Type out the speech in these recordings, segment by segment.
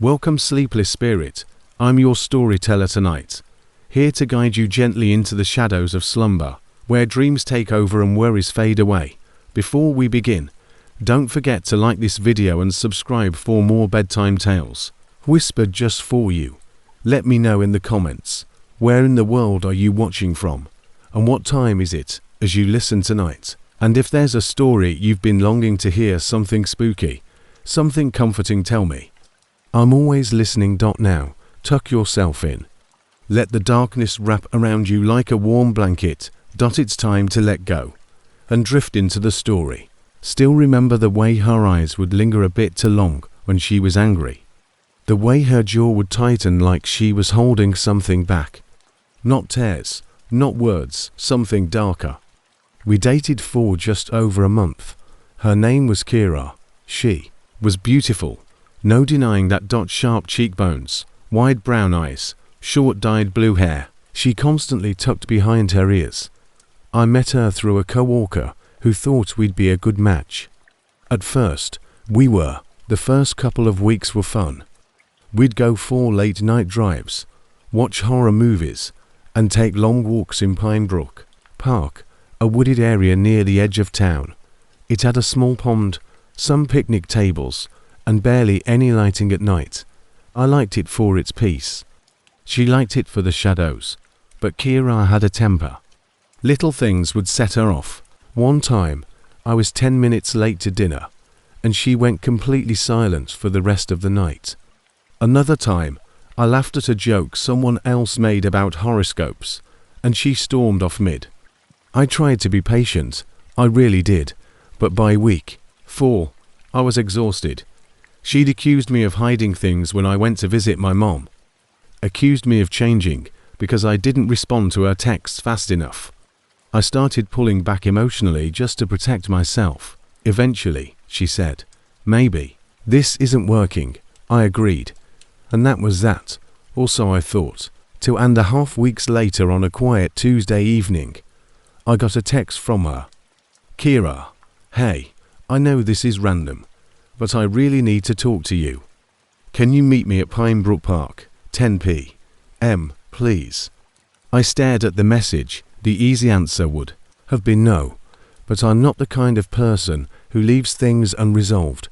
Welcome, sleepless spirit. I'm your storyteller tonight, here to guide you gently into the shadows of slumber, where dreams take over and worries fade away. Before we begin, don't forget to like this video and subscribe for more bedtime tales, whispered just for you. Let me know in the comments, where in the world are you watching from, and what time is it as you listen tonight? And if there's a story you've been longing to hear, something spooky, something comforting, tell me. I'm always listening. Now, tuck yourself in. Let the darkness wrap around you like a warm blanket. It's time to let go and drift into the story. Still remember the way her eyes would linger a bit too long when she was angry. The way her jaw would tighten like she was holding something back. Not tears, not words, something darker. We dated for just over a month. Her name was Kira. She was beautiful. No denying that. Sharp cheekbones, wide brown eyes, short dyed blue hair. She constantly tucked behind her ears. I met her through a co-worker who thought we'd be a good match. At first, we were. The first couple of weeks were fun. We'd go for late night drives, watch horror movies, and take long walks in Pinebrook Park, a wooded area near the edge of town. It had a small pond, some picnic tables, and barely any lighting at night. I liked it for its peace. She liked it for the shadows, but Kira had a temper. Little things would set her off. One time, I was 10 minutes late to dinner, and she went completely silent for the rest of the night. Another time, I laughed at a joke someone else made about horoscopes, and she stormed off mid. I tried to be patient, I really did, but by week 4, I was exhausted. She'd accused me of hiding things when I went to visit my mom. Accused me of changing because I didn't respond to her texts fast enough. I started pulling back emotionally just to protect myself. Eventually, she said, "Maybe this isn't working." I agreed. And that was that. Also, I thought. 2.5 weeks later, on a quiet Tuesday evening, I got a text from her. "Kira, hey, I know this is random, but I really need to talk to you. Can you meet me at Pinebrook Park, 10 p.m, please?" I stared at the message. The easy answer would have been no, but I'm not the kind of person who leaves things unresolved,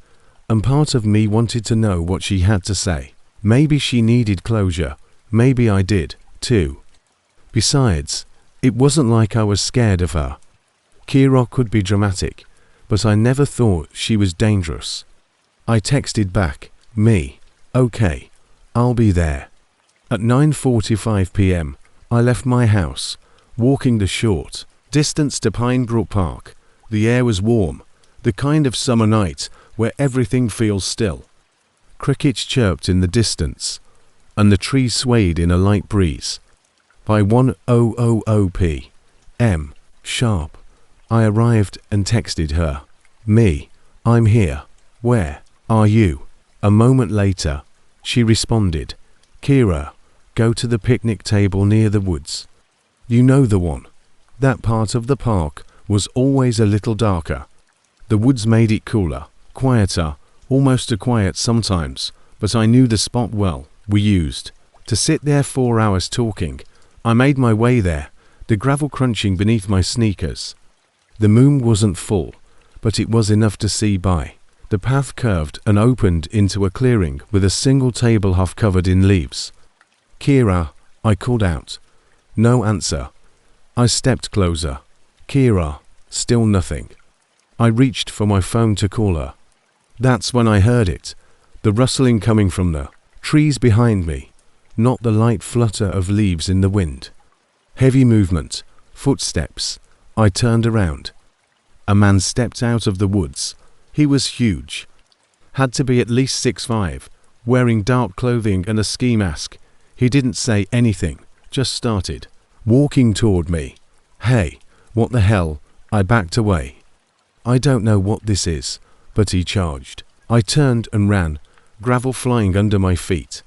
and part of me wanted to know what she had to say. Maybe she needed closure, maybe I did, too. Besides, it wasn't like I was scared of her. Kira could be dramatic, but I never thought she was dangerous. I texted back, "Me, okay, I'll be there." At 9:45 p.m, I left my house, walking the short distance to Pinebrook Park. The air was warm, the kind of summer night where everything feels still. Crickets chirped in the distance, and the trees swayed in a light breeze. By 1:00 p.m. sharp, I arrived and texted her, "Me, I'm here. Where are you?" A moment later, she responded, "Kira, go to the picnic table near the woods. You know the one." That part of the park was always a little darker. The woods made it cooler, quieter, almost too quiet sometimes, but I knew the spot well. We used to sit there for hours talking. I made my way there, the gravel crunching beneath my sneakers. The moon wasn't full, but it was enough to see by. The path curved and opened into a clearing with a single table half covered in leaves. "Kira," I called out. No answer. I stepped closer. "Kira," still nothing. I reached for my phone to call her. That's when I heard it, the rustling coming from the trees behind me, not the light flutter of leaves in the wind. Heavy movement, footsteps. I turned around. A man stepped out of the woods. He was huge. Had to be at least 6'5", wearing dark clothing and a ski mask. He didn't say anything, just started walking toward me. "Hey, what the hell?" I backed away. "I don't know what this is," but he charged. I turned and ran, gravel flying under my feet.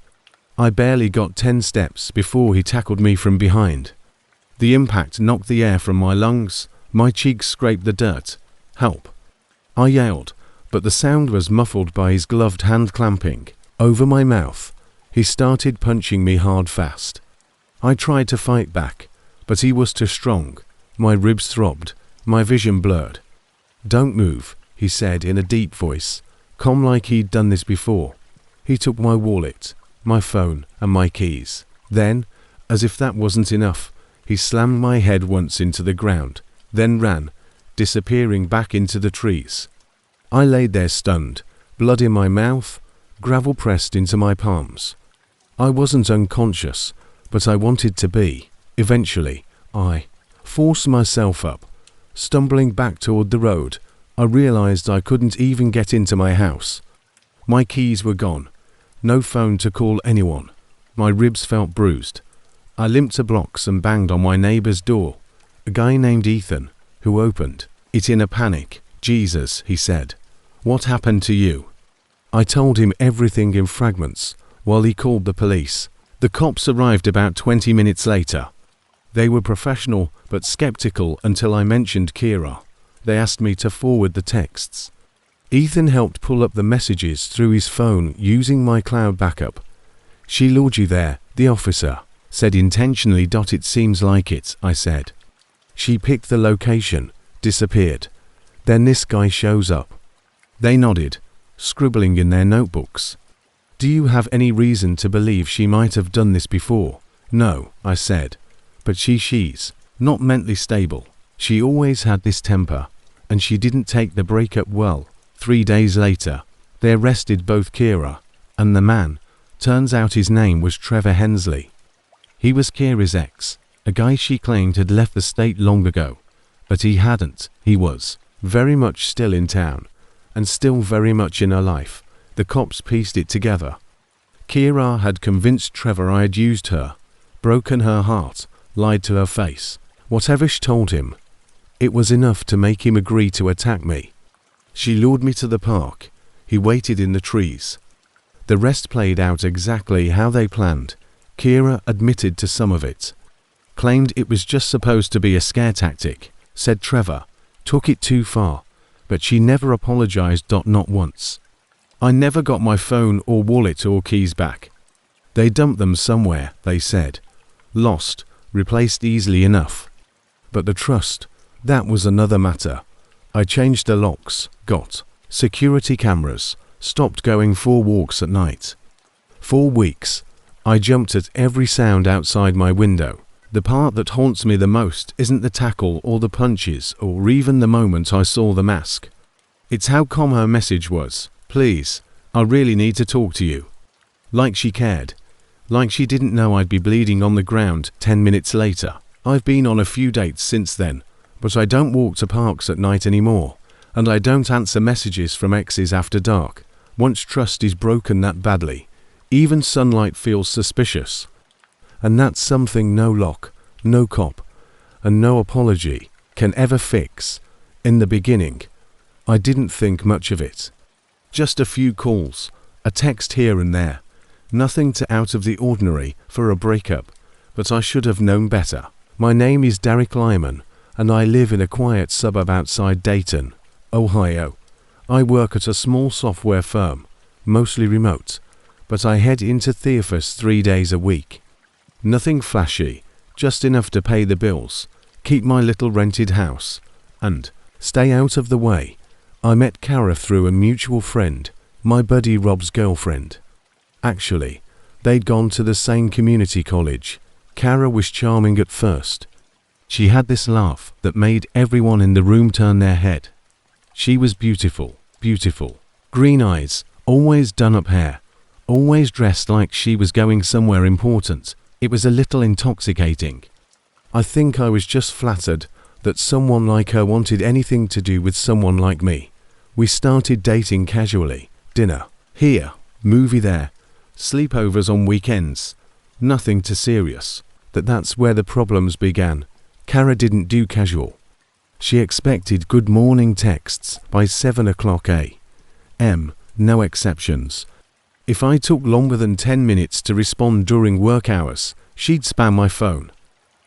I barely got 10 steps before he tackled me from behind. The impact knocked the air from my lungs. My cheeks scraped the dirt. "Help!" I yelled, but the sound was muffled by his gloved hand clamping over my mouth. He started punching me hard fast. I tried to fight back, but he was too strong. My ribs throbbed, my vision blurred. "Don't move," he said in a deep voice, calm like he'd done this before. He took my wallet, my phone, and my keys. Then, as if that wasn't enough, he slammed my head once into the ground, then ran, disappearing back into the trees. I laid there stunned, blood in my mouth, gravel pressed into my palms. I wasn't unconscious, but I wanted to be. Eventually, I forced myself up. Stumbling back toward the road, I realized I couldn't even get into my house. My keys were gone. No phone to call anyone. My ribs felt bruised. I limped to blocks and banged on my neighbor's door. A guy named Ethan, who opened it in a panic. "Jesus," he said. "What happened to you?" I told him everything in fragments, while he called the police. The cops arrived about 20 minutes later. They were professional but skeptical until I mentioned Kira. They asked me to forward the texts. Ethan helped pull up the messages through his phone using my cloud backup. "She lured you there," the officer said intentionally. "It seems like it," I said. "She picked the location, disappeared. Then this guy shows up." They nodded, scribbling in their notebooks. "Do you have any reason to believe she might have done this before?" "No," I said. "But she's not mentally stable. She always had this temper, and she didn't take the breakup well." 3 days later, they arrested both Kira and the man. Turns out his name was Trevor Hensley. He was Kira's ex, a guy she claimed had left the state long ago, but he hadn't. He was very much still in town, and still very much in her life. The cops pieced it together. Kira had convinced Trevor I had used her, broken her heart, lied to her face. Whatever she told him, it was enough to make him agree to attack me. She lured me to the park. He waited in the trees. The rest played out exactly how they planned. Kira admitted to some of it. Claimed it was just supposed to be a scare tactic, said Trevor. Took it too far, but she never apologized. Not once. I never got my phone or wallet or keys back. They dumped them somewhere, they said. Lost, replaced easily enough. But the trust, that was another matter. I changed the locks, got security cameras, stopped going for walks at night. 4 weeks, I jumped at every sound outside my window. The part that haunts me the most isn't the tackle or the punches or even the moment I saw the mask. It's how calm her message was. "Please, I really need to talk to you." Like she cared. Like she didn't know I'd be bleeding on the ground 10 minutes later. I've been on a few dates since then, but I don't walk to parks at night anymore, and I don't answer messages from exes after dark. Once trust is broken that badly, even sunlight feels suspicious. And that's something no lock, no cop, and no apology can ever fix. In the beginning, I didn't think much of it. Just a few calls, a text here and there, nothing too out of the ordinary for a breakup, but I should have known better. My name is Derek Lyman, and I live in a quiet suburb outside Dayton, Ohio. I work at a small software firm, mostly remote, but I head into the office 3 days a week. Nothing flashy, just enough to pay the bills, keep my little rented house, and stay out of the way. I met Kara through a mutual friend, my buddy Rob's girlfriend. Actually, they'd gone to the same community college. Kara was charming at first. She had this laugh that made everyone in the room turn their head. She was beautiful, beautiful. Green eyes, always done-up hair, always dressed like she was going somewhere important. It was a little intoxicating. I think I was just flattered that someone like her wanted anything to do with someone like me. We started dating casually. Dinner here, movie there, sleepovers on weekends. Nothing too serious. That's where the problems began. Kara didn't do casual. She expected good morning texts by 7 o'clock a.m., no exceptions. If I took longer than 10 minutes to respond during work hours, she'd spam my phone.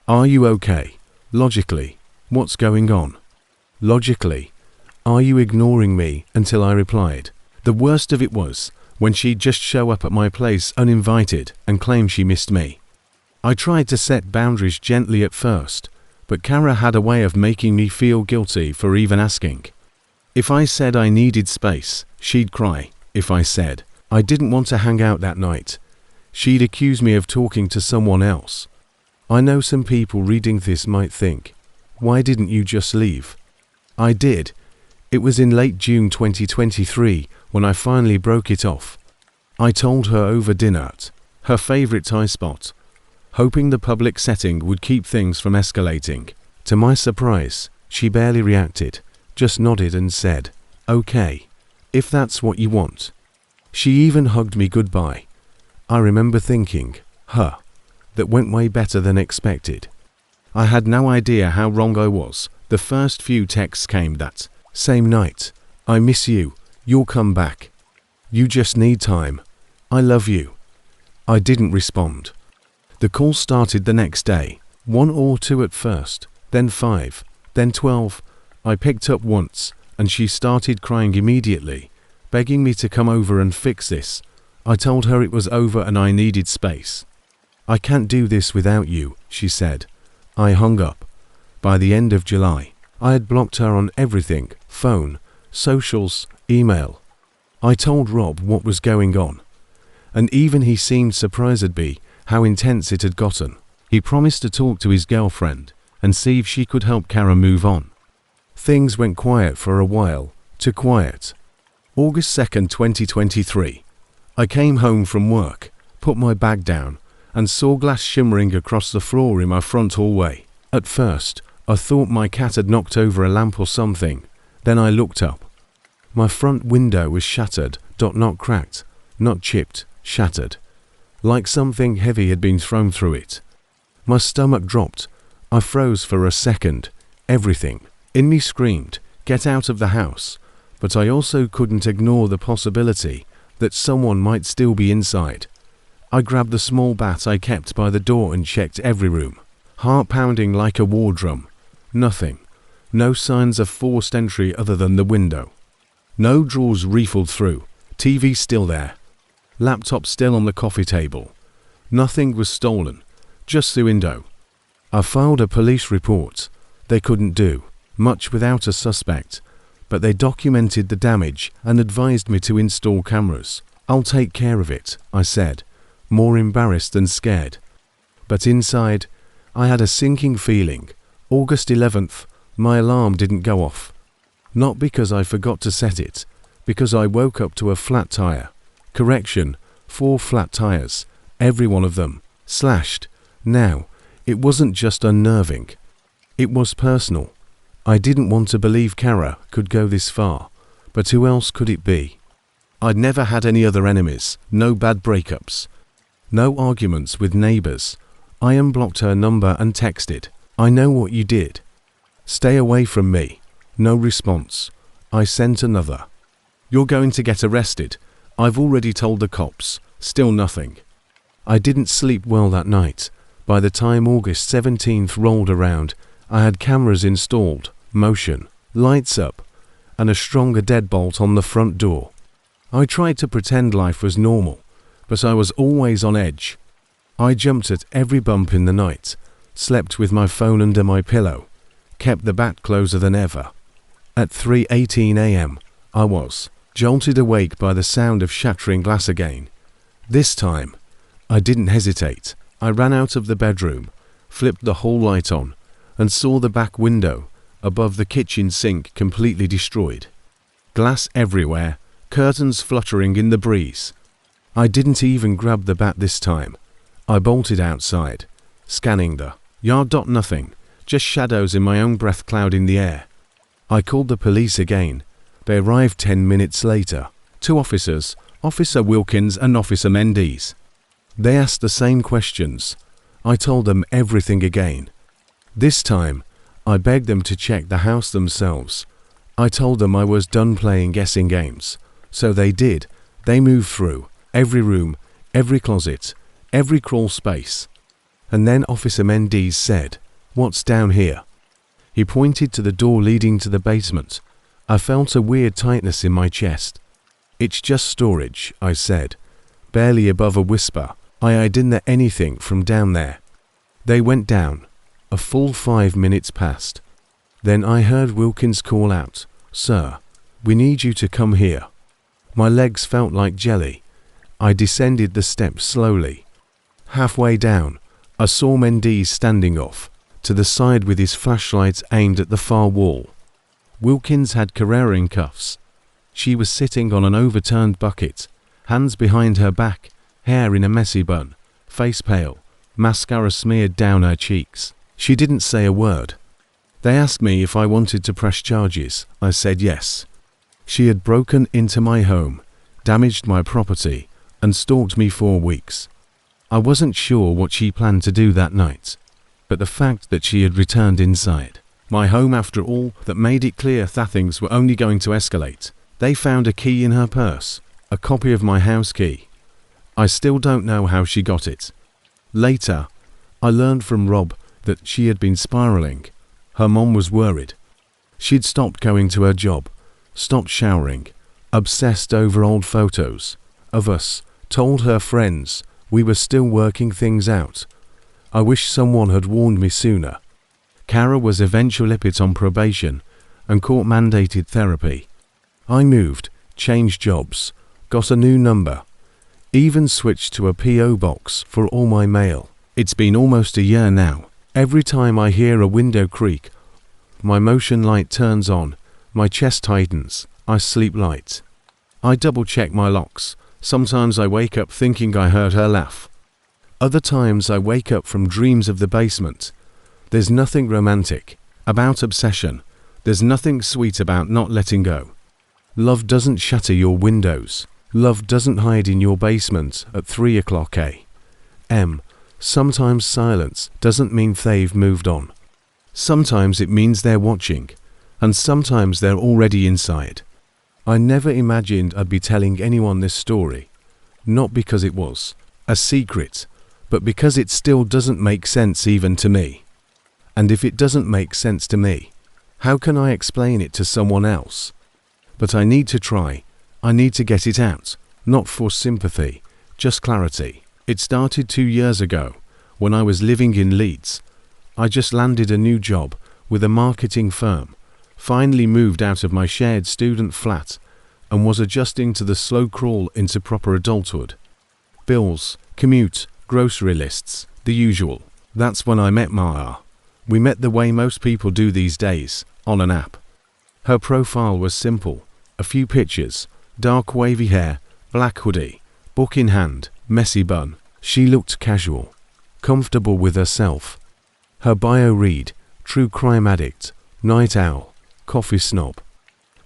Are you okay? Logically, what's going on? Logically, are you ignoring me? Until I replied. The worst of it was, when she'd just show up at my place uninvited and claim she missed me. I tried to set boundaries gently at first, but Kara had a way of making me feel guilty for even asking. If I said I needed space, she'd cry. If I said I didn't want to hang out that night, she'd accuse me of talking to someone else. I know some people reading this might think, why didn't you just leave? I did. It was in late June 2023 when I finally broke it off. I told her over dinner at her favorite Thai spot, hoping the public setting would keep things from escalating. To my surprise, she barely reacted, just nodded and said, "Okay, if that's what you want." She even hugged me goodbye. I remember thinking, that went way better than expected. I had no idea how wrong I was. The first few texts came that same night. "I miss you. You'll come back. You just need time. I love you." I didn't respond. The call started the next day. 1 or 2 at first, then 5, then 12. I picked up once, and she started crying immediately, begging me to come over and fix this. I told her it was over and I needed space. "I can't do this without you," she said. I hung up. By the end of July, I had blocked her on everything: phone, socials, email. I told Rob what was going on, and even he seemed surprised at me how intense it had gotten. He promised to talk to his girlfriend and see if she could help Kara move on. Things went quiet for a while, too quiet. August 2nd, 2023. I came home from work, put my bag down, and saw glass shimmering across the floor in my front hallway. At first, I thought my cat had knocked over a lamp or something. Then I looked up. My front window was shattered, not cracked, not chipped, shattered. Like something heavy had been thrown through it. My stomach dropped. I froze for a second. Everything in me screamed, "Get out of the house!" But I also couldn't ignore the possibility that someone might still be inside. I grabbed the small bat I kept by the door and checked every room. Heart pounding like a war drum. Nothing. No signs of forced entry other than the window. No drawers riffled through. TV still there. Laptop still on the coffee table. Nothing was stolen. Just the window. I filed a police report. They couldn't do much without a suspect, but they documented the damage and advised me to install cameras. "I'll take care of it," I said, more embarrassed than scared. But inside, I had a sinking feeling. August 11th, my alarm didn't go off. Not because I forgot to set it, because I woke up to a flat tire. Correction, 4 flat tires, every one of them, slashed. Now, it wasn't just unnerving. It was personal. I didn't want to believe Kara could go this far, but who else could it be? I'd never had any other enemies, no bad breakups, no arguments with neighbors. I unblocked her number and texted, "I know what you did. Stay away from me." No response. I sent another. "You're going to get arrested. I've already told the cops." Still nothing. I didn't sleep well that night. By the time August 17th rolled around, I had cameras installed, motion, lights up, and a stronger deadbolt on the front door. I tried to pretend life was normal, but I was always on edge. I jumped at every bump in the night, slept with my phone under my pillow, kept the bat closer than ever. At 3:18 a.m., I was jolted awake by the sound of shattering glass again. This time, I didn't hesitate. I ran out of the bedroom, flipped the hall light on, and saw the back window above the kitchen sink completely destroyed. Glass everywhere, curtains fluttering in the breeze. I didn't even grab the bat this time. I bolted outside, scanning the yard. Nothing, just shadows in my own breath clouding the air. I called the police again. They arrived 10 minutes later. 2 officers, Officer Wilkins and Officer Mendes. They asked the same questions. I told them everything again. This time, I begged them to check the house themselves. I told them I was done playing guessing games. So they did. They moved through every room, every closet, every crawl space. And then Officer Mendes said, "What's down here?" He pointed to the door leading to the basement. I felt a weird tightness in my chest. It's just storage, I said, barely above a whisper. I didn't anything from down there. They went down. A full 5 minutes passed. Then I heard Wilkins call out, "Sir, we need you to come here." My legs felt like jelly. I descended the steps slowly. Halfway down, I saw Mendes standing off to the side with his flashlight aimed at the far wall. Wilkins had Carrera in cuffs. She was sitting on an overturned bucket, hands behind her back, hair in a messy bun, face pale, mascara smeared down her cheeks. She didn't say a word. They asked me if I wanted to press charges. I said yes. She had broken into my home, damaged my property, and stalked me for weeks. I wasn't sure what she planned to do that night, but the fact that she had returned inside my home after all that made it clear that things were only going to escalate. They found a key in her purse, a copy of my house key. I still don't know how she got it. Later, I learned from Rob that she had been spiraling. Her mom was worried. She'd stopped going to her job, stopped showering, obsessed over old photos of us, told her friends we were still working things out. I wish someone had warned me sooner. Kara was eventually put on probation and court-mandated therapy. I moved, changed jobs, got a new number, even switched to a P.O. box for all my mail. It's been almost a year now. Every time I hear a window creak, my motion light turns on, my chest tightens, I sleep light. I double-check my locks. Sometimes I wake up thinking I heard her laugh. Other times I wake up from dreams of the basement. There's nothing romantic about obsession. There's nothing sweet about not letting go. Love doesn't shatter your windows. Love doesn't hide in your basement at 3 o'clock a.m. Sometimes silence doesn't mean they've moved on. Sometimes it means they're watching, and sometimes they're already inside. I never imagined I'd be telling anyone this story, not because it was a secret, but because it still doesn't make sense even to me. And if it doesn't make sense to me, how can I explain it to someone else? But I need to try. I need to get it out, not for sympathy, just clarity. It started 2 years ago, when I was living in Leeds. I just landed a new job with a marketing firm, finally moved out of my shared student flat, and was adjusting to the slow crawl into proper adulthood. Bills, commute, grocery lists, the usual. That's when I met Maya. We met the way most people do these days, on an app. Her profile was simple. A few pictures, dark wavy hair, black hoodie, book in hand, messy bun. She looked casual, comfortable with herself. Her bio read, true crime addict, night owl, coffee snob.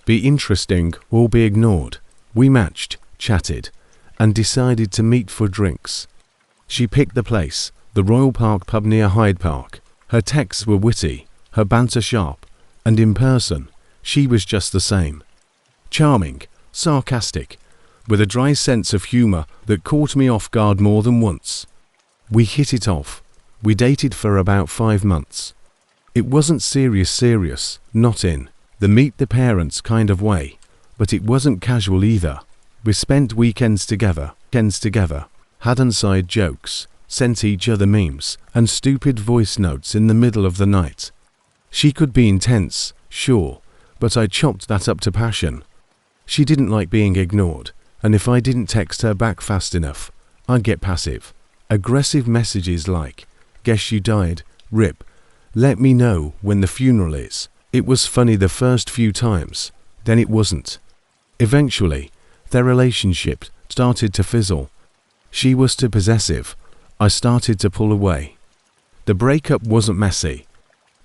Be interesting or be ignored. We matched, chatted, and decided to meet for drinks. She picked the place, the Royal Park pub near Hyde Park. Her texts were witty, her banter sharp, and in person, she was just the same. Charming, sarcastic, with a dry sense of humor that caught me off guard more than once. We hit it off. We dated for about 5 months. It wasn't serious, not in the meet the parents kind of way, but it wasn't casual either. We spent weekends together, had inside jokes, sent each other memes and stupid voice notes in the middle of the night. She could be intense, sure, but I chopped that up to passion. She didn't like being ignored, and if I didn't text her back fast enough, I'd get passive. Aggressive messages like, "Guess you died, rip, let me know when the funeral is." It was funny the first few times, then it wasn't. Eventually, their relationship started to fizzle. She was too possessive. I started to pull away. The breakup wasn't messy.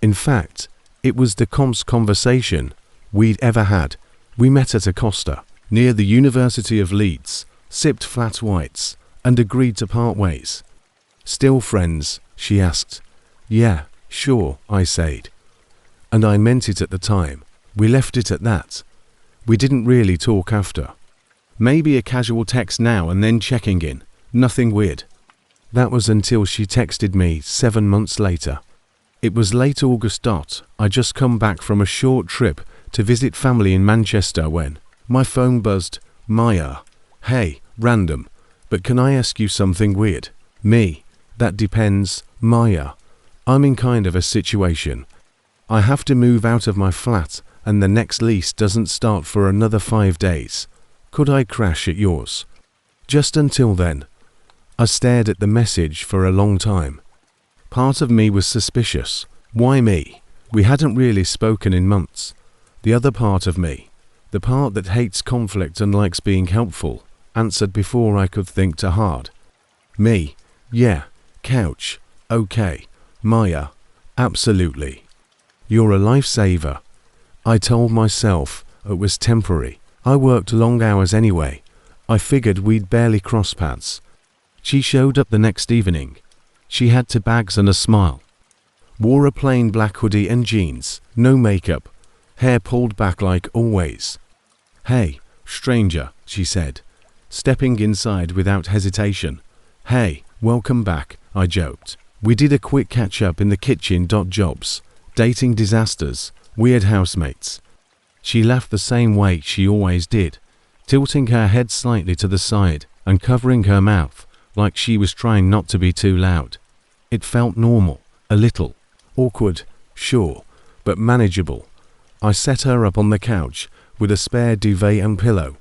In fact, it was the calmest conversation we'd ever had. We met at a Costa, near the University of Leeds, sipped flat whites, and agreed to part ways. "Still friends?" she asked. "Yeah, sure," I said. And I meant it at the time. We left it at that. We didn't really talk after. Maybe a casual text now and then checking in. Nothing weird. That was until she texted me 7 months later. It was late August. I just come back from a short trip to visit family in Manchester when my phone buzzed. Maya. Hey, random. But can I ask you something weird? Me. That depends, Maya. I'm in kind of a situation. I have to move out of my flat and the next lease doesn't start for another 5 days. Could I crash at yours? Just until then. I stared at the message for a long time. Part of me was suspicious. Why me? We hadn't really spoken in months. The other part of me, the part that hates conflict and likes being helpful, answered before I could think too hard. Me. Yeah. Couch. Okay. Maya. Absolutely. You're a lifesaver. I told myself it was temporary. I worked long hours anyway. I figured we'd barely cross paths. She showed up the next evening. She had 2 bags and a smile. Wore a plain black hoodie and jeans, no makeup, hair pulled back like always. Hey, stranger, she said, stepping inside without hesitation. Hey, welcome back, I joked. We did a quick catch-up in the kitchen. Jobs, dating disasters, weird housemates. She laughed the same way she always did, tilting her head slightly to the side and covering her mouth like she was trying not to be too loud. It felt normal, a little awkward, sure, but manageable. I set her up on the couch with a spare duvet and pillow.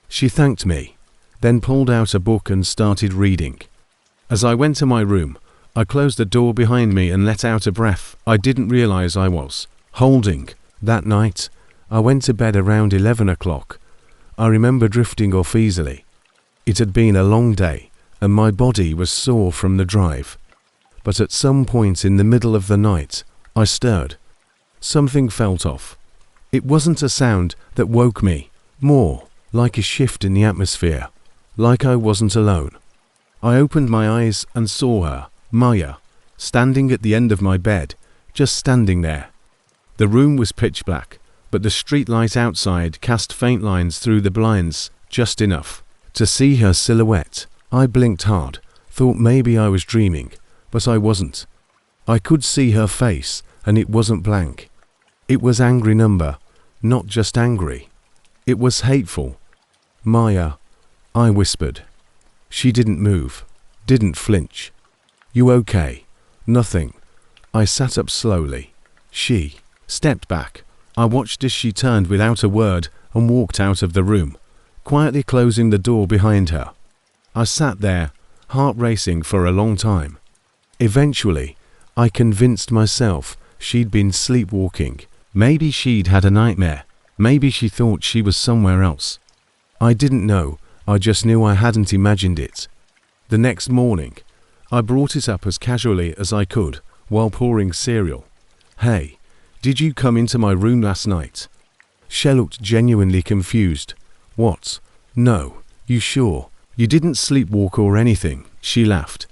She thanked me, then pulled out a book and started reading. As I went to my room, I closed the door behind me and let out a breath I didn't realize I was holding. That night, I went to bed around 11 o'clock. I remember drifting off easily. It had been a long day, and my body was sore from the drive. But at some point in the middle of the night, I stirred. Something felt off. It wasn't a sound that woke me, more like a shift in the atmosphere, like I wasn't alone. I opened my eyes and saw her, Maya, standing at the end of my bed, just standing there. The room was pitch black, but the street light outside cast faint lines through the blinds, just enough to see her silhouette. I blinked hard, thought maybe I was dreaming, but I wasn't. I could see her face, and it wasn't blank. It was angry number, not just angry. It was hateful. Maya, I whispered. She didn't move, didn't flinch. You okay? Nothing. I sat up slowly. She stepped back. I watched as she turned without a word and walked out of the room, quietly closing the door behind her. I sat there, heart racing for a long time. Eventually, I convinced myself she'd been sleepwalking. Maybe she'd had a nightmare. Maybe she thought she was somewhere else. I didn't know. I just knew I hadn't imagined it. The next morning, I brought it up as casually as I could while pouring cereal. Hey, did you come into my room last night? She looked genuinely confused. What? No. You sure? You didn't sleepwalk or anything? She laughed.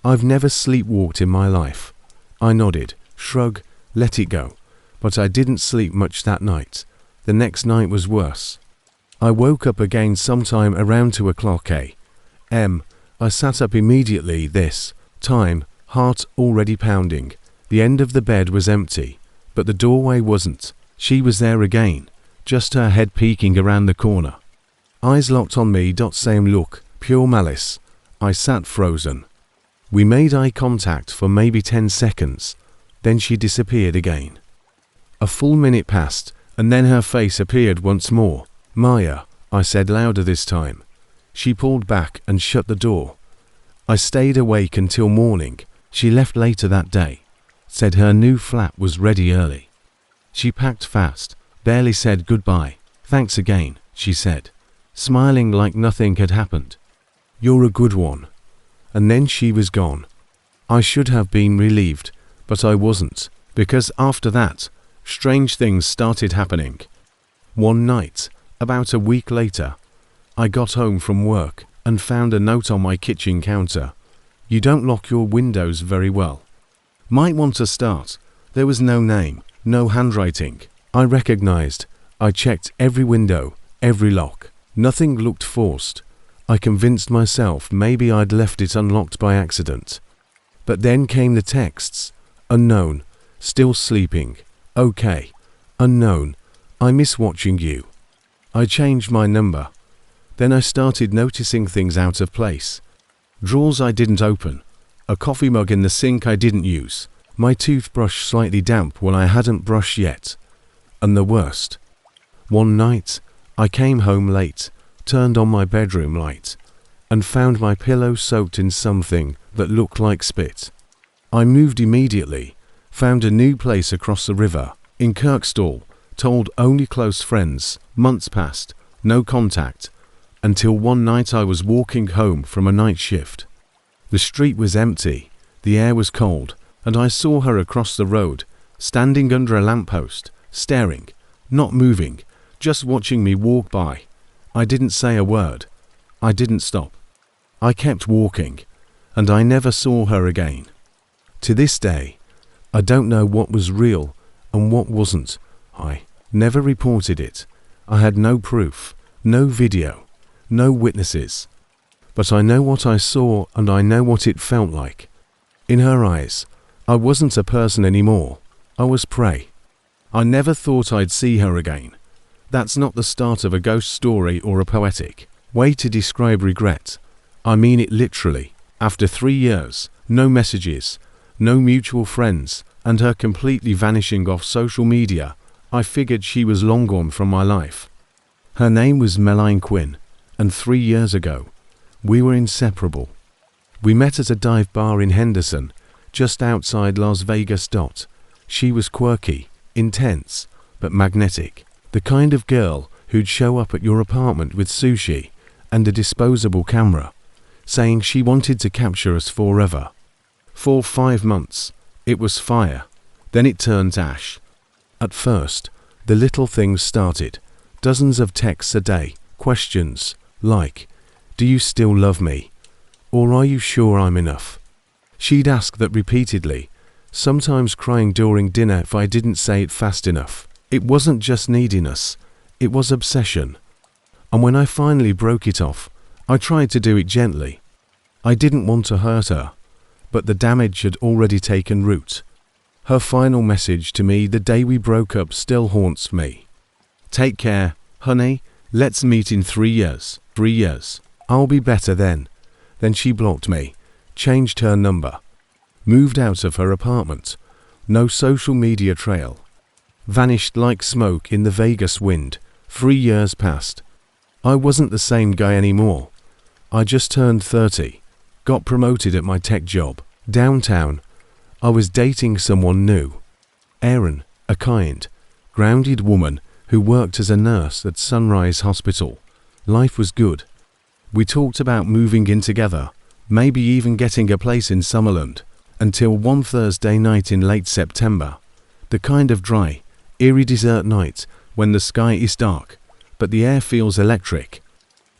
I've never sleepwalked in my life. I nodded, shrug, let it go. But I didn't sleep much that night. The next night was worse. I woke up again sometime around 2 o'clock a.m. I sat up immediately this time, heart already pounding. The end of the bed was empty, but the doorway wasn't. She was there again, just her head peeking around the corner. Eyes locked on me. Same look, pure malice. I sat frozen. We made eye contact for maybe 10 seconds, then she disappeared again. A full minute passed, and then her face appeared once more. Maya, I said louder this time. She pulled back and shut the door. I stayed awake until morning. She left later that day. Said her new flat was ready early. She packed fast, barely said goodbye. Thanks again, she said, smiling like nothing had happened. You're a good one. And then she was gone. I should have been relieved, but I wasn't, because after that, strange things started happening. One night, about a week later, I got home from work and found a note on my kitchen counter. You don't lock your windows very well. Might want to start. There was no name, no handwriting. I recognized. I checked every window, every lock. Nothing looked forced. I convinced myself maybe I'd left it unlocked by accident. But then came the texts. Unknown. Still sleeping. Okay. Unknown. I miss watching you. I changed my number. Then I started noticing things out of place. Drawers I didn't open, a coffee mug in the sink I didn't use, my toothbrush slightly damp when I hadn't brushed yet. And the worst. One night, I came home late, turned on my bedroom light, and found my pillow soaked in something that looked like spit. I moved immediately, found a new place across the river, in Kirkstall, told only close friends. Months passed, no contact, until one night I was walking home from a night shift. The street was empty, the air was cold, and I saw her across the road, standing under a lamppost, staring, not moving, just watching me walk by. I didn't say a word. I didn't stop. I kept walking, and I never saw her again. To this day, I don't know what was real and what wasn't. I never reported it. I had no proof, no video, no witnesses. But I know what I saw and I know what it felt like. In her eyes, I wasn't a person anymore. I was prey. I never thought I'd see her again. That's not the start of a ghost story or a poetic way to describe regret. I mean it literally. After 3 years, no messages, no mutual friends, and her completely vanishing off social media, I figured she was long gone from my life. Her name was Melanie Quinn, and 3 years ago, we were inseparable. We met at a dive bar in Henderson, just outside Las Vegas. She was quirky, intense, but magnetic. The kind of girl who'd show up at your apartment with sushi and a disposable camera, saying she wanted to capture us forever. For 5 months, it was fire. Then it turned to ash. At first, the little things started. Dozens of texts a day, questions like, "Do you still love me?" Or "Are you sure I'm enough?" She'd ask that repeatedly, sometimes crying during dinner if I didn't say it fast enough. It wasn't just neediness, it was obsession. And when I finally broke it off, I tried to do it gently. I didn't want to hurt her, but the damage had already taken root. Her final message to me the day we broke up still haunts me. "Take care, honey, let's meet in 3 years. 3 years. I'll be better then." Then she blocked me, changed her number, moved out of her apartment, no social media trail. Vanished like smoke in the Vegas wind. 3 years passed. I wasn't the same guy anymore. I just turned 30, got promoted at my tech job. Downtown, I was dating someone new. Erin, a kind, grounded woman who worked as a nurse at Sunrise Hospital. Life was good. We talked about moving in together, maybe even getting a place in Summerland, until one Thursday night in late September. The kind of dry, eerie desert night when the sky is dark, but the air feels electric.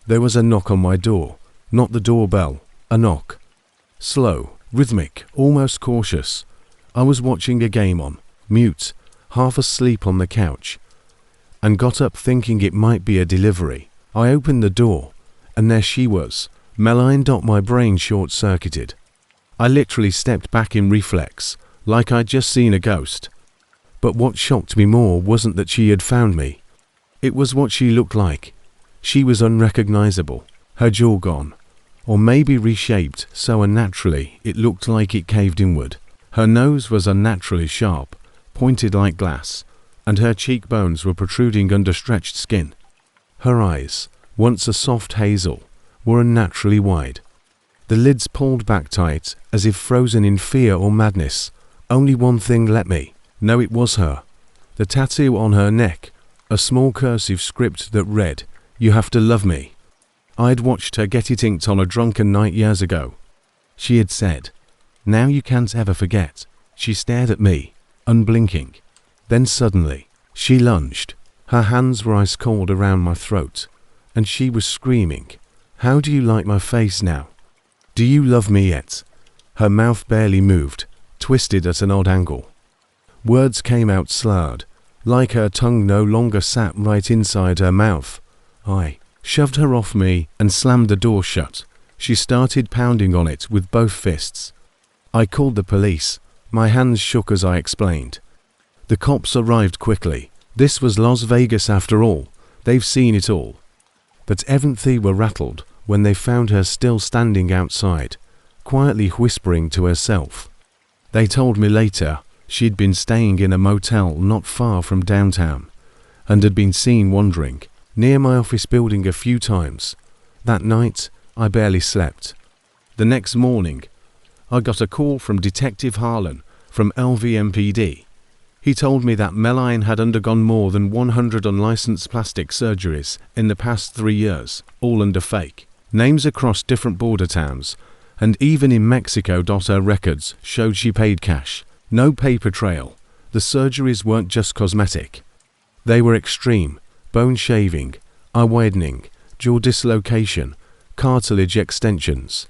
There was a knock on my door, not the doorbell, a knock. Slow, rhythmic, almost cautious. I was watching a game on mute, half asleep on the couch, and got up thinking it might be a delivery. I opened the door, and there she was, Melanie. My brain short-circuited. I literally stepped back in reflex, like I'd just seen a ghost. But what shocked me more wasn't that she had found me. It was what she looked like. She was unrecognizable, her jaw gone, or maybe reshaped so unnaturally it looked like it caved inward. Her nose was unnaturally sharp, pointed like glass, and her cheekbones were protruding under stretched skin. Her eyes, once a soft hazel, were unnaturally wide. The lids pulled back tight, as if frozen in fear or madness. Only one thing let me know it was her. The tattoo on her neck, a small cursive script that read, "You have to love me." I'd watched her get it inked on a drunken night years ago. She had said, "Now you can't ever forget." She stared at me, unblinking. Then suddenly, she lunged. Her hands were ice cold around my throat, and she was screaming, "How do you like my face now? Do you love me yet?" Her mouth barely moved, twisted at an odd angle. Words came out slurred, like her tongue no longer sat right inside her mouth. I shoved her off me and slammed the door shut. She started pounding on it with both fists. I called the police. My hands shook as I explained. The cops arrived quickly. This was Las Vegas after all. They've seen it all. But everything were rattled when they found her still standing outside, quietly whispering to herself. They told me later she'd been staying in a motel not far from downtown and had been seen wandering near my office building a few times. That night, I barely slept. The next morning, I got a call from Detective Harlan from LVMPD. He told me that Meline had undergone more than 100 unlicensed plastic surgeries in the past 3 years, all under fake names across different border towns, and even in Mexico. Her records showed she paid cash. No paper trail. The surgeries weren't just cosmetic. They were extreme: bone shaving, eye widening, jaw dislocation, cartilage extensions.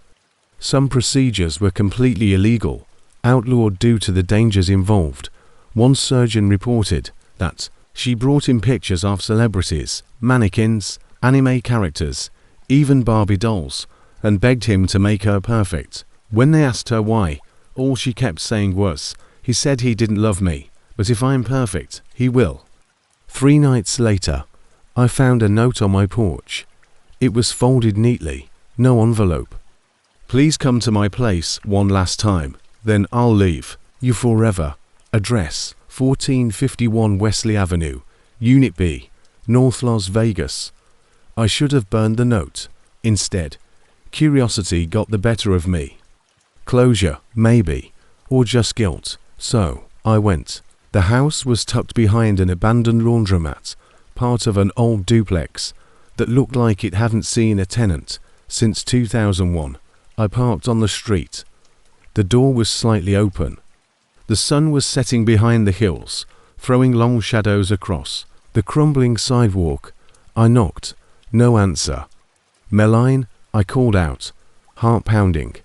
Some procedures were completely illegal, outlawed due to the dangers involved. One surgeon reported that she brought in pictures of celebrities, mannequins, anime characters, even Barbie dolls, and begged him to make her perfect. When they asked her why, all she kept saying was, "He said he didn't love me, but if I'm perfect, he will." 3 nights later, I found a note on my porch. It was folded neatly, no envelope. "Please come to my place one last time, then I'll leave you forever. Address 1451 Wesley Avenue, Unit B, North Las Vegas." I should have burned the note. Instead, curiosity got the better of me. Closure, maybe, or just guilt. So, I went. The house was tucked behind an abandoned laundromat, part of an old duplex that looked like it hadn't seen a tenant since 2001. I parked on the street. The door was slightly open. The sun was setting behind the hills, throwing long shadows across the crumbling sidewalk. I knocked. No answer. "Meline," I called out, heart pounding.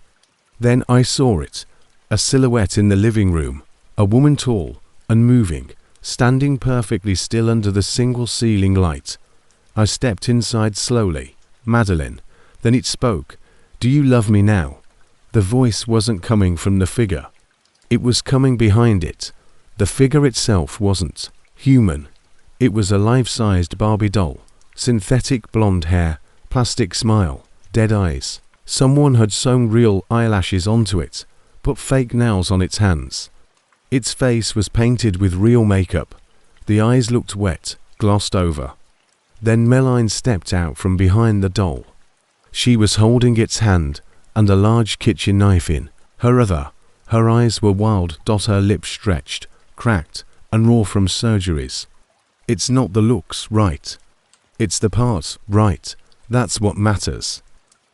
Then I saw it, a silhouette in the living room, a woman tall and moving, standing perfectly still under the single ceiling light. I stepped inside slowly. "Madeline." Then it spoke. "Do you love me now?" The voice wasn't coming from the figure. It was coming behind it. The figure itself wasn't human. It was a life-sized Barbie doll. Synthetic blonde hair, plastic smile, dead eyes. Someone had sewn real eyelashes onto it, put fake nails on its hands. Its face was painted with real makeup. The eyes looked wet, glossed over. Then Meline stepped out from behind the doll. She was holding its hand and a large kitchen knife in her other. Her eyes were wild. Her lips stretched, cracked, and raw from surgeries. "It's not the looks, right? It's the part, right? That's what matters."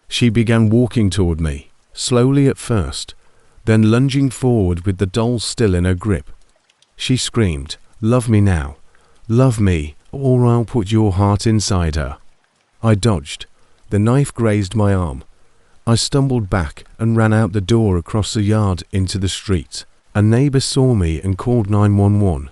She began walking toward me, slowly at first, then lunging forward with the doll still in her grip. She screamed, "Love me now. Love me, or I'll put your heart inside her." I dodged. The knife grazed my arm. I stumbled back and ran out the door across the yard into the street. A neighbor saw me and called 911.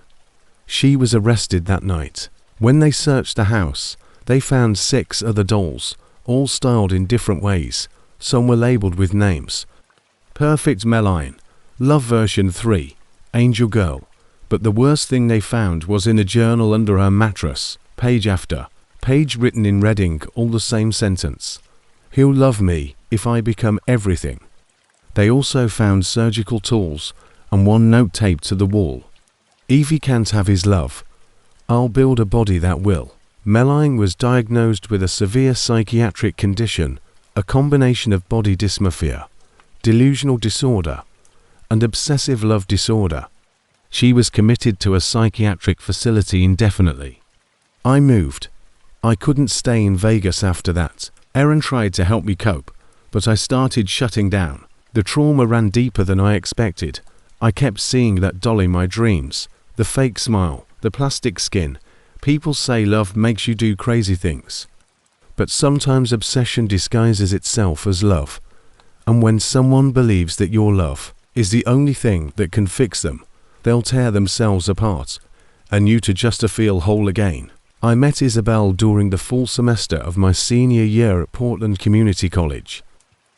She was arrested that night. When they searched the house, they found 6 other dolls, all styled in different ways. Some were labeled with names. Perfect Meline, Love version 3, Angel Girl. But the worst thing they found was in a journal under her mattress, page after page written in red ink, all the same sentence. "He'll love me if I become everything." They also found surgical tools and one note taped to the wall. "Evie can't have his love. I'll build a body that will." Meline was diagnosed with a severe psychiatric condition, a combination of body dysmorphia, delusional disorder, and obsessive love disorder. She was committed to a psychiatric facility indefinitely. I moved. I couldn't stay in Vegas after that. Erin tried to help me cope, but I started shutting down. The trauma ran deeper than I expected. I kept seeing that doll in my dreams, the fake smile, the plastic skin. People say love makes you do crazy things. But sometimes obsession disguises itself as love. And when someone believes that your love is the only thing that can fix them, they'll tear themselves apart, and you to just to feel whole again. I met Isabel during the fall semester of my senior year at Portland Community College.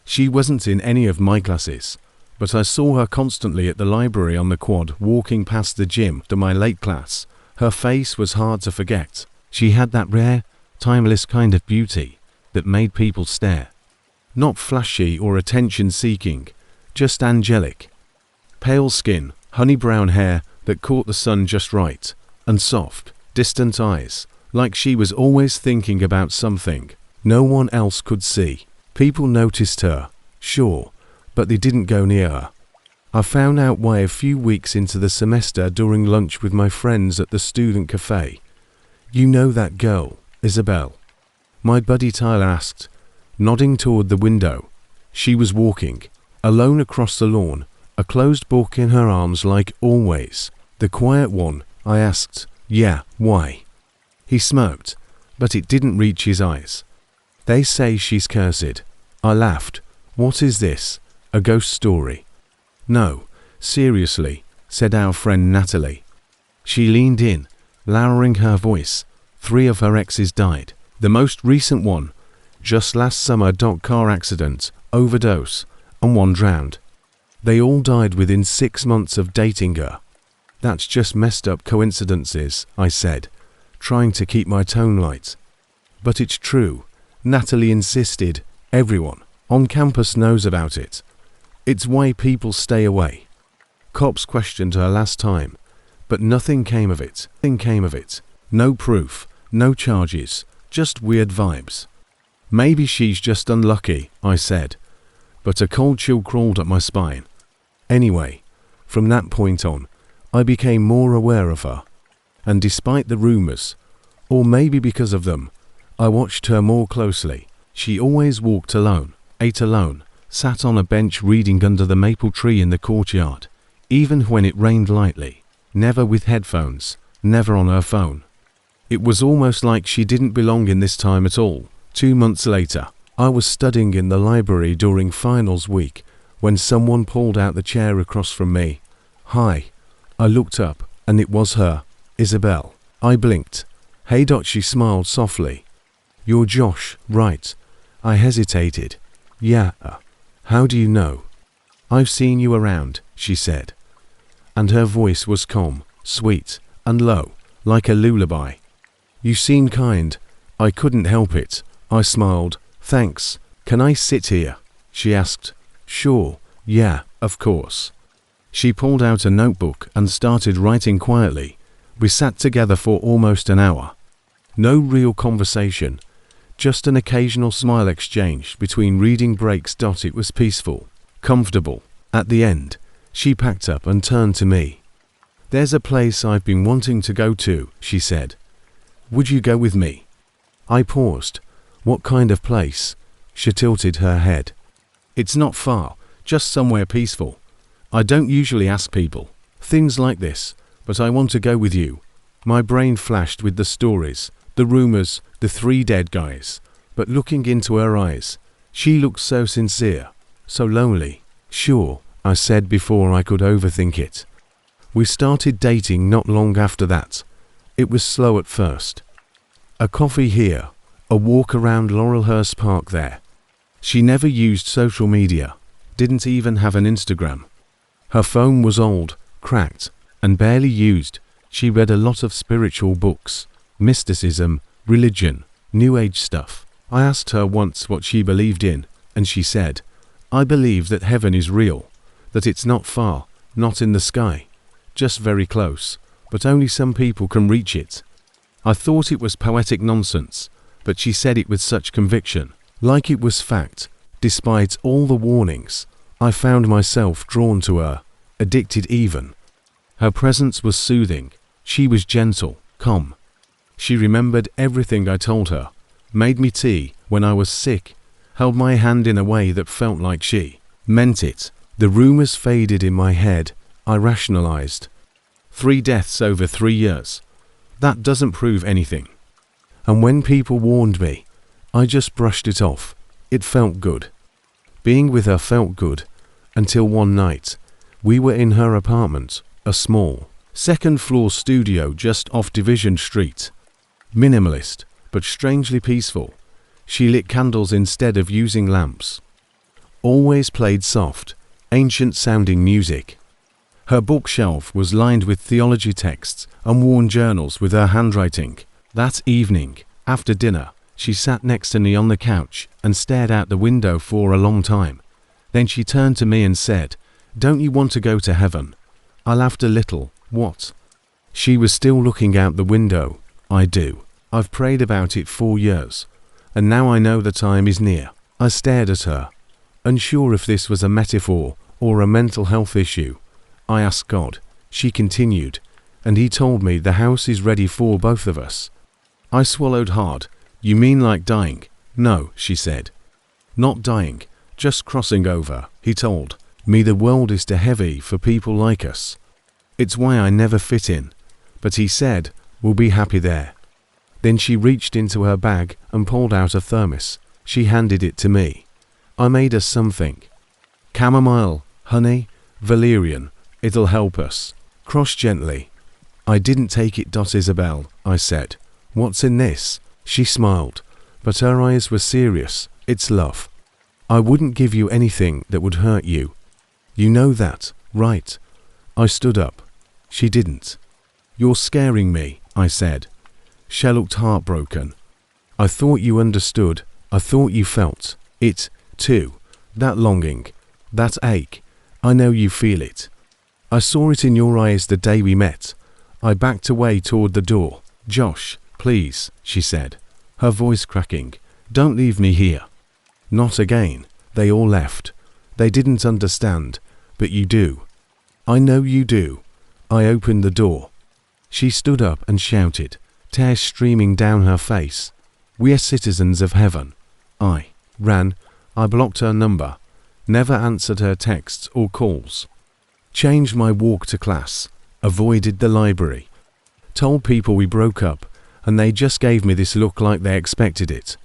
She wasn't in any of my classes, but I saw her constantly at the library on the quad, walking past the gym to my late class. Her face was hard to forget. She had that rare, timeless kind of beauty. that made people stare. Not flashy or attention-seeking, just angelic. Pale skin, honey brown hair that caught the sun just right, and soft, distant eyes, like she was always thinking about something no one else could see. People noticed her, sure, but they didn't go near her. I found out why a few weeks into the semester during lunch with my friends at the student cafe. "You know that girl, Isabel?" my buddy Tyler asked, nodding toward the window. She was walking, alone across the lawn, a closed book in her arms like always. "The quiet one?" I asked. "Yeah, why?" He smirked, but it didn't reach his eyes. "They say she's cursed." I laughed. "What is this? A ghost story?" "No, seriously," said our friend Natalie. She leaned in, lowering her voice. 3 of her exes died. The most recent one, just last summer, car accident, overdose, and 1 drowned. They all died within 6 months of dating her. "That's just messed up coincidences," I said, trying to keep my tone light. "But it's true," Natalie insisted. "Everyone on campus knows about it. It's why people stay away." Cops questioned her last time, but nothing came of it. No proof, no charges, just weird vibes. "Maybe she's just unlucky," I said, but a cold chill crawled up my spine. Anyway, from that point on, I became more aware of her. And despite the rumors, or maybe because of them, I watched her more closely. She always walked alone, ate alone, sat on a bench reading under the maple tree in the courtyard, even when it rained lightly, never with headphones, never on her phone. It was almost like she didn't belong in this time at all. 2 months later, I was studying in the library during finals week when someone pulled out the chair across from me. "Hi." I looked up, and it was her, Isabel. I blinked. "Hey." She smiled softly. "You're Josh, right?" I hesitated. "Yeah. How do you know?" "I've seen you around," she said. And her voice was calm, sweet, and low, like a lullaby. "You seem kind." I couldn't help it. I smiled. "Thanks. Can I sit here?" she asked. "Sure. Yeah, of course." She pulled out a notebook and started writing quietly. We sat together for almost an hour. No real conversation, just an occasional smile exchanged between reading breaks. It was peaceful, comfortable. At the end, she packed up and turned to me. "There's a place I've been wanting to go to," she said. "Would you go with me?" I paused. "What kind of place?" She tilted her head. "It's not far, just somewhere peaceful. I don't usually ask people things like this, but I want to go with you." My brain flashed with the stories, the rumors, the 3 dead guys. But looking into her eyes, she looked so sincere, so lonely. "Sure," I said before I could overthink it. We started dating not long after that. It was slow at first. A coffee here, a walk around Laurelhurst Park there. She never used social media, didn't even have an Instagram. Her phone was old, cracked, and barely used. She read a lot of spiritual books, mysticism, religion, New Age stuff. I asked her once what she believed in, and she said, "I believe that heaven is real, that it's not far, not in the sky, just very close, but only some people can reach it." I thought it was poetic nonsense, but she said it with such conviction, like it was fact. Despite all the warnings, I found myself drawn to her, addicted even. Her presence was soothing. She was gentle, calm. She remembered everything I told her, made me tea when I was sick, held my hand in a way that felt like she meant it. The rumors faded in my head. I rationalized. 3 deaths over 3 years. That doesn't prove anything. And when people warned me, I just brushed it off. It felt good. Being with her felt good, until one night, we were in her apartment, a small, 2nd-floor studio just off Division Street. Minimalist, but strangely peaceful. She lit candles instead of using lamps. Always played soft, ancient-sounding music. Her bookshelf was lined with theology texts and worn journals with her handwriting. That evening, after dinner, She sat next to me on the couch and stared out the window for a long time. Then she turned to me and said, "Don't you want to go to heaven?" I laughed a little. What? She was still looking out the window. I do. I've prayed about it for years, and now I know the time is near. I stared at her, unsure if this was a metaphor or a mental health issue. I asked God. She continued, and he told me the house is ready for both of us. I swallowed hard. You mean like dying? No, she said. Not dying, just crossing over. He told me the world is too heavy for people like us. It's why I never fit in. But he said, we'll be happy there. Then she reached into her bag and pulled out a thermos. She handed it to me. I made us something. Chamomile, honey, valerian. It'll help us. Cross gently. I didn't take it. Isabel, I said. What's in this? She smiled, but her eyes were serious. It's love. I wouldn't give you anything that would hurt you. You know that, right? I stood up. She didn't. You're scaring me, I said. She looked heartbroken. I thought you understood. I thought you felt it, too. That longing. That ache. I know you feel it. I saw it in your eyes the day we met. I backed away toward the door. Josh, please, she said, her voice cracking. Don't leave me here. Not again. They all left. They didn't understand, but you do. I know you do. I opened the door. She stood up and shouted, tears streaming down her face. We're citizens of heaven. I ran. I blocked her number. Never answered her texts or calls. Changed my walk to class. Avoided the library. Told people we broke up, and they just gave me this look like they expected it.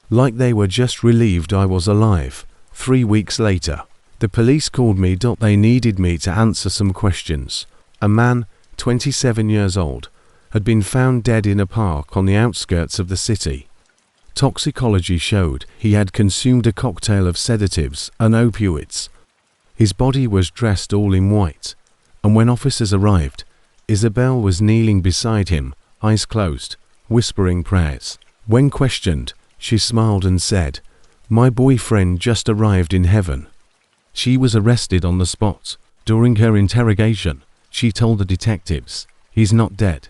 Like they were just relieved I was alive. 3 weeks later, the police called me. They needed me to answer some questions. A man, 27 years old, had been found dead in a park on the outskirts of the city. Toxicology showed he had consumed a cocktail of sedatives and opioids. His body was dressed all in white, and when officers arrived, Isabel was kneeling beside him, eyes closed, whispering prayers. When questioned, she smiled and said, "My boyfriend just arrived in heaven." She was arrested on the spot. During her interrogation, she told the detectives, "He's not dead.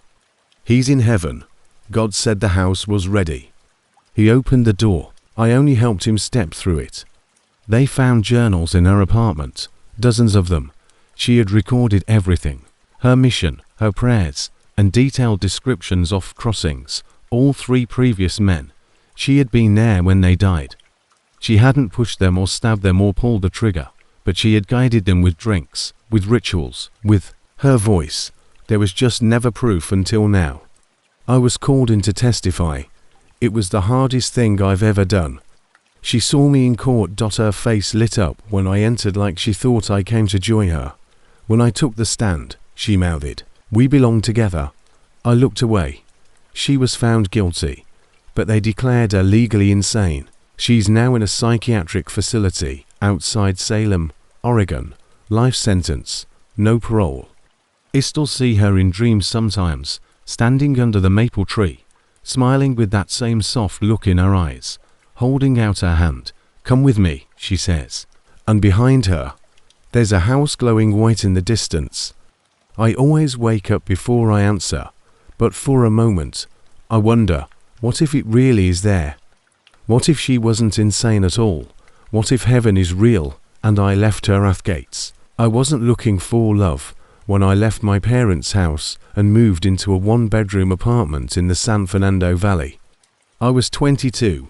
He's in heaven. God said the house was ready." He opened the door. I only helped him step through it. They found journals in her apartment, dozens of them. She had recorded everything. Her mission, her prayers, and detailed descriptions of crossings, all 3 previous men. She had been there when they died. She hadn't pushed them or stabbed them or pulled the trigger, but she had guided them with drinks, with rituals, with her voice. There was just never proof until now. I was called in to testify. It was the hardest thing I've ever done. She saw me in court. Her face lit up when I entered like she thought I came to join her. When I took the stand, she mouthed, "We belong together." I looked away. She was found guilty, but they declared her legally insane. She's now in a psychiatric facility outside Salem, Oregon. Life sentence, no parole. I still see her in dreams sometimes, standing under the maple tree, smiling with that same soft look in her eyes, holding out her hand. "Come with me," she says. And behind her, there's a house glowing white in the distance. I always wake up before I answer, but for a moment, I wonder, what if it really is there? What if she wasn't insane at all? What if heaven is real and I left her at gates? I wasn't looking for love when I left my parents' house and moved into a 1-bedroom apartment in the San Fernando Valley. I was 22,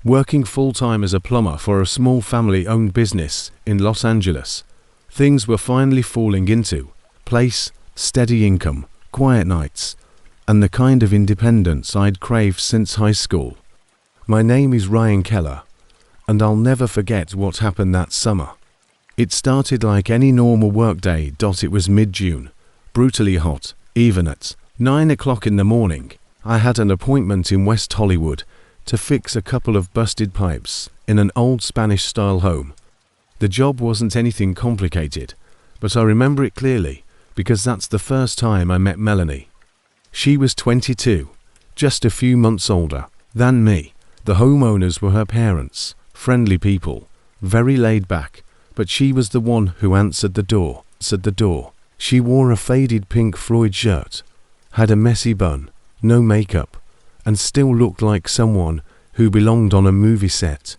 working full-time as a plumber for a small family-owned business in Los Angeles. Things were finally falling into place, steady income, quiet nights, and the kind of independence I'd craved since high school. My name is Ryan Keller, and I'll never forget what happened that summer. It started like any normal workday. It was mid-June, brutally hot, even at 9 o'clock in the morning. I had an appointment in West Hollywood to fix a couple of busted pipes in an old Spanish-style home. The job wasn't anything complicated, but I remember it clearly because that's the first time I met Melanie. She was 22, just a few months older than me, The homeowners were her parents, friendly people, very laid back, but she was the one who answered the door. She wore a faded pink Floyd shirt, had a messy bun, no makeup, and still looked like someone who belonged on a movie set.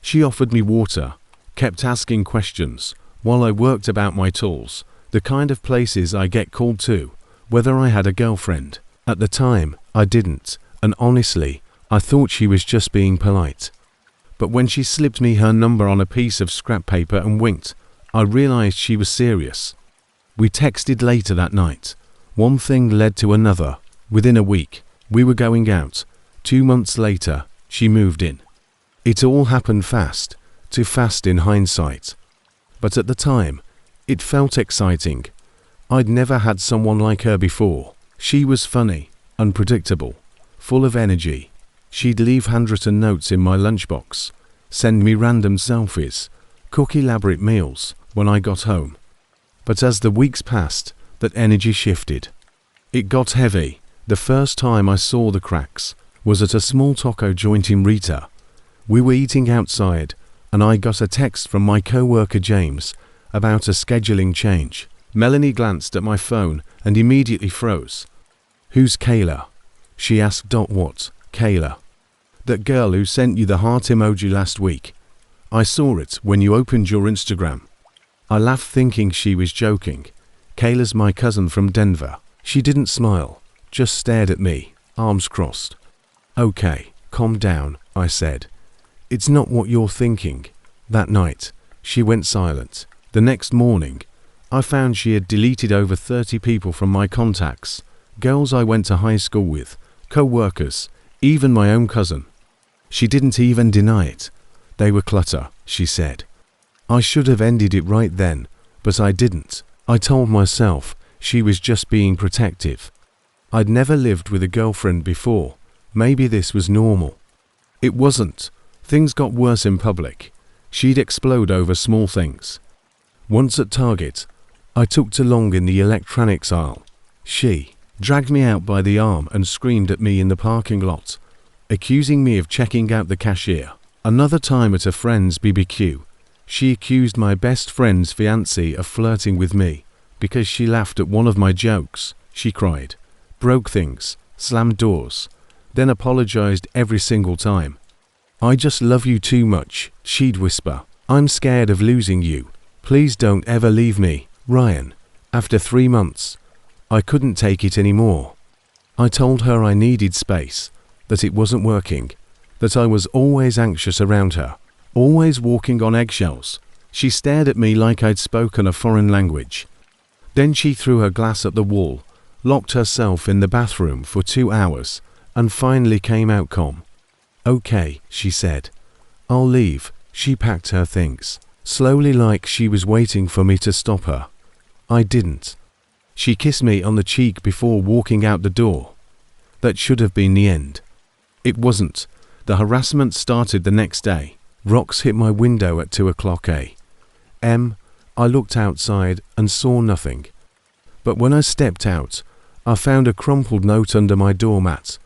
She offered me water, kept asking questions while I worked about my tools, the kind of places I get called to, whether I had a girlfriend. At the time, I didn't, and honestly, I thought she was just being polite. But when she slipped me her number on a piece of scrap paper and winked, I realized she was serious. We texted later that night. One thing led to another. Within a week, we were going out. 2 months later, she moved in. It all happened fast, too fast in hindsight. But at the time, it felt exciting. I'd never had someone like her before. She was funny, unpredictable, full of energy. She'd leave handwritten notes in my lunchbox, send me random selfies, cook elaborate meals when I got home. But as the weeks passed, that energy shifted. It got heavy. The first time I saw the cracks was at a small taco joint in Rita. We were eating outside, and I got a text from my co-worker James about a scheduling change. Melanie glanced at my phone and immediately froze. "Who's Kayla?" she asked. "What, Kayla?" "That girl who sent you the heart emoji last week. I saw it when you opened your Instagram." I laughed thinking she was joking. Kayla's my cousin from Denver. She didn't smile, just stared at me, arms crossed. "Okay, calm down," I said. "It's not what you're thinking." That night, she went silent. The next morning, I found she had deleted over 30 people from my contacts. Girls I went to high school with, co-workers, even my own cousin. She didn't even deny it. "They were clutter," she said. I should have ended it right then, but I didn't. I told myself she was just being protective. I'd never lived with a girlfriend before. Maybe this was normal. It wasn't. Things got worse in public. She'd explode over small things. Once at Target, I took too long in the electronics aisle. She dragged me out by the arm and screamed at me in the parking lot, accusing me of checking out the cashier. Another time at a friend's BBQ, she accused my best friend's fiancé of flirting with me because she laughed at one of my jokes. She cried, broke things, slammed doors, then apologized every single time. "I just love you too much," she'd whisper. "I'm scared of losing you. Please don't ever leave me, Ryan." After 3 months, I couldn't take it anymore. I told her I needed space, that it wasn't working, that I was always anxious around her, always walking on eggshells. She stared at me like I'd spoken a foreign language. Then she threw her glass at the wall, locked herself in the bathroom for 2 hours, and finally came out calm. "Okay," she said. "I'll leave." She packed her things, slowly like she was waiting for me to stop her. I didn't. She kissed me on the cheek before walking out the door. That should have been the end. It wasn't. The harassment started the next day. Rocks hit my window at 2 o'clock a.m. I looked outside and saw nothing. But when I stepped out, I found a crumpled note under my doormat.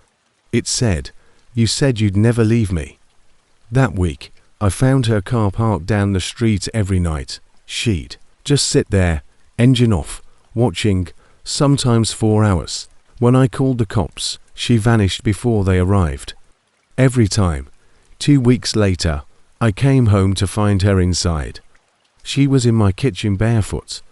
It said, "You said you'd never leave me." That week, I found her car parked down the street every night. She'd just sit there, engine off, watching, sometimes 4 hours. When I called the cops, she vanished before they arrived. Every time. 2 weeks later, I came home to find her inside. She was in my kitchen barefoot,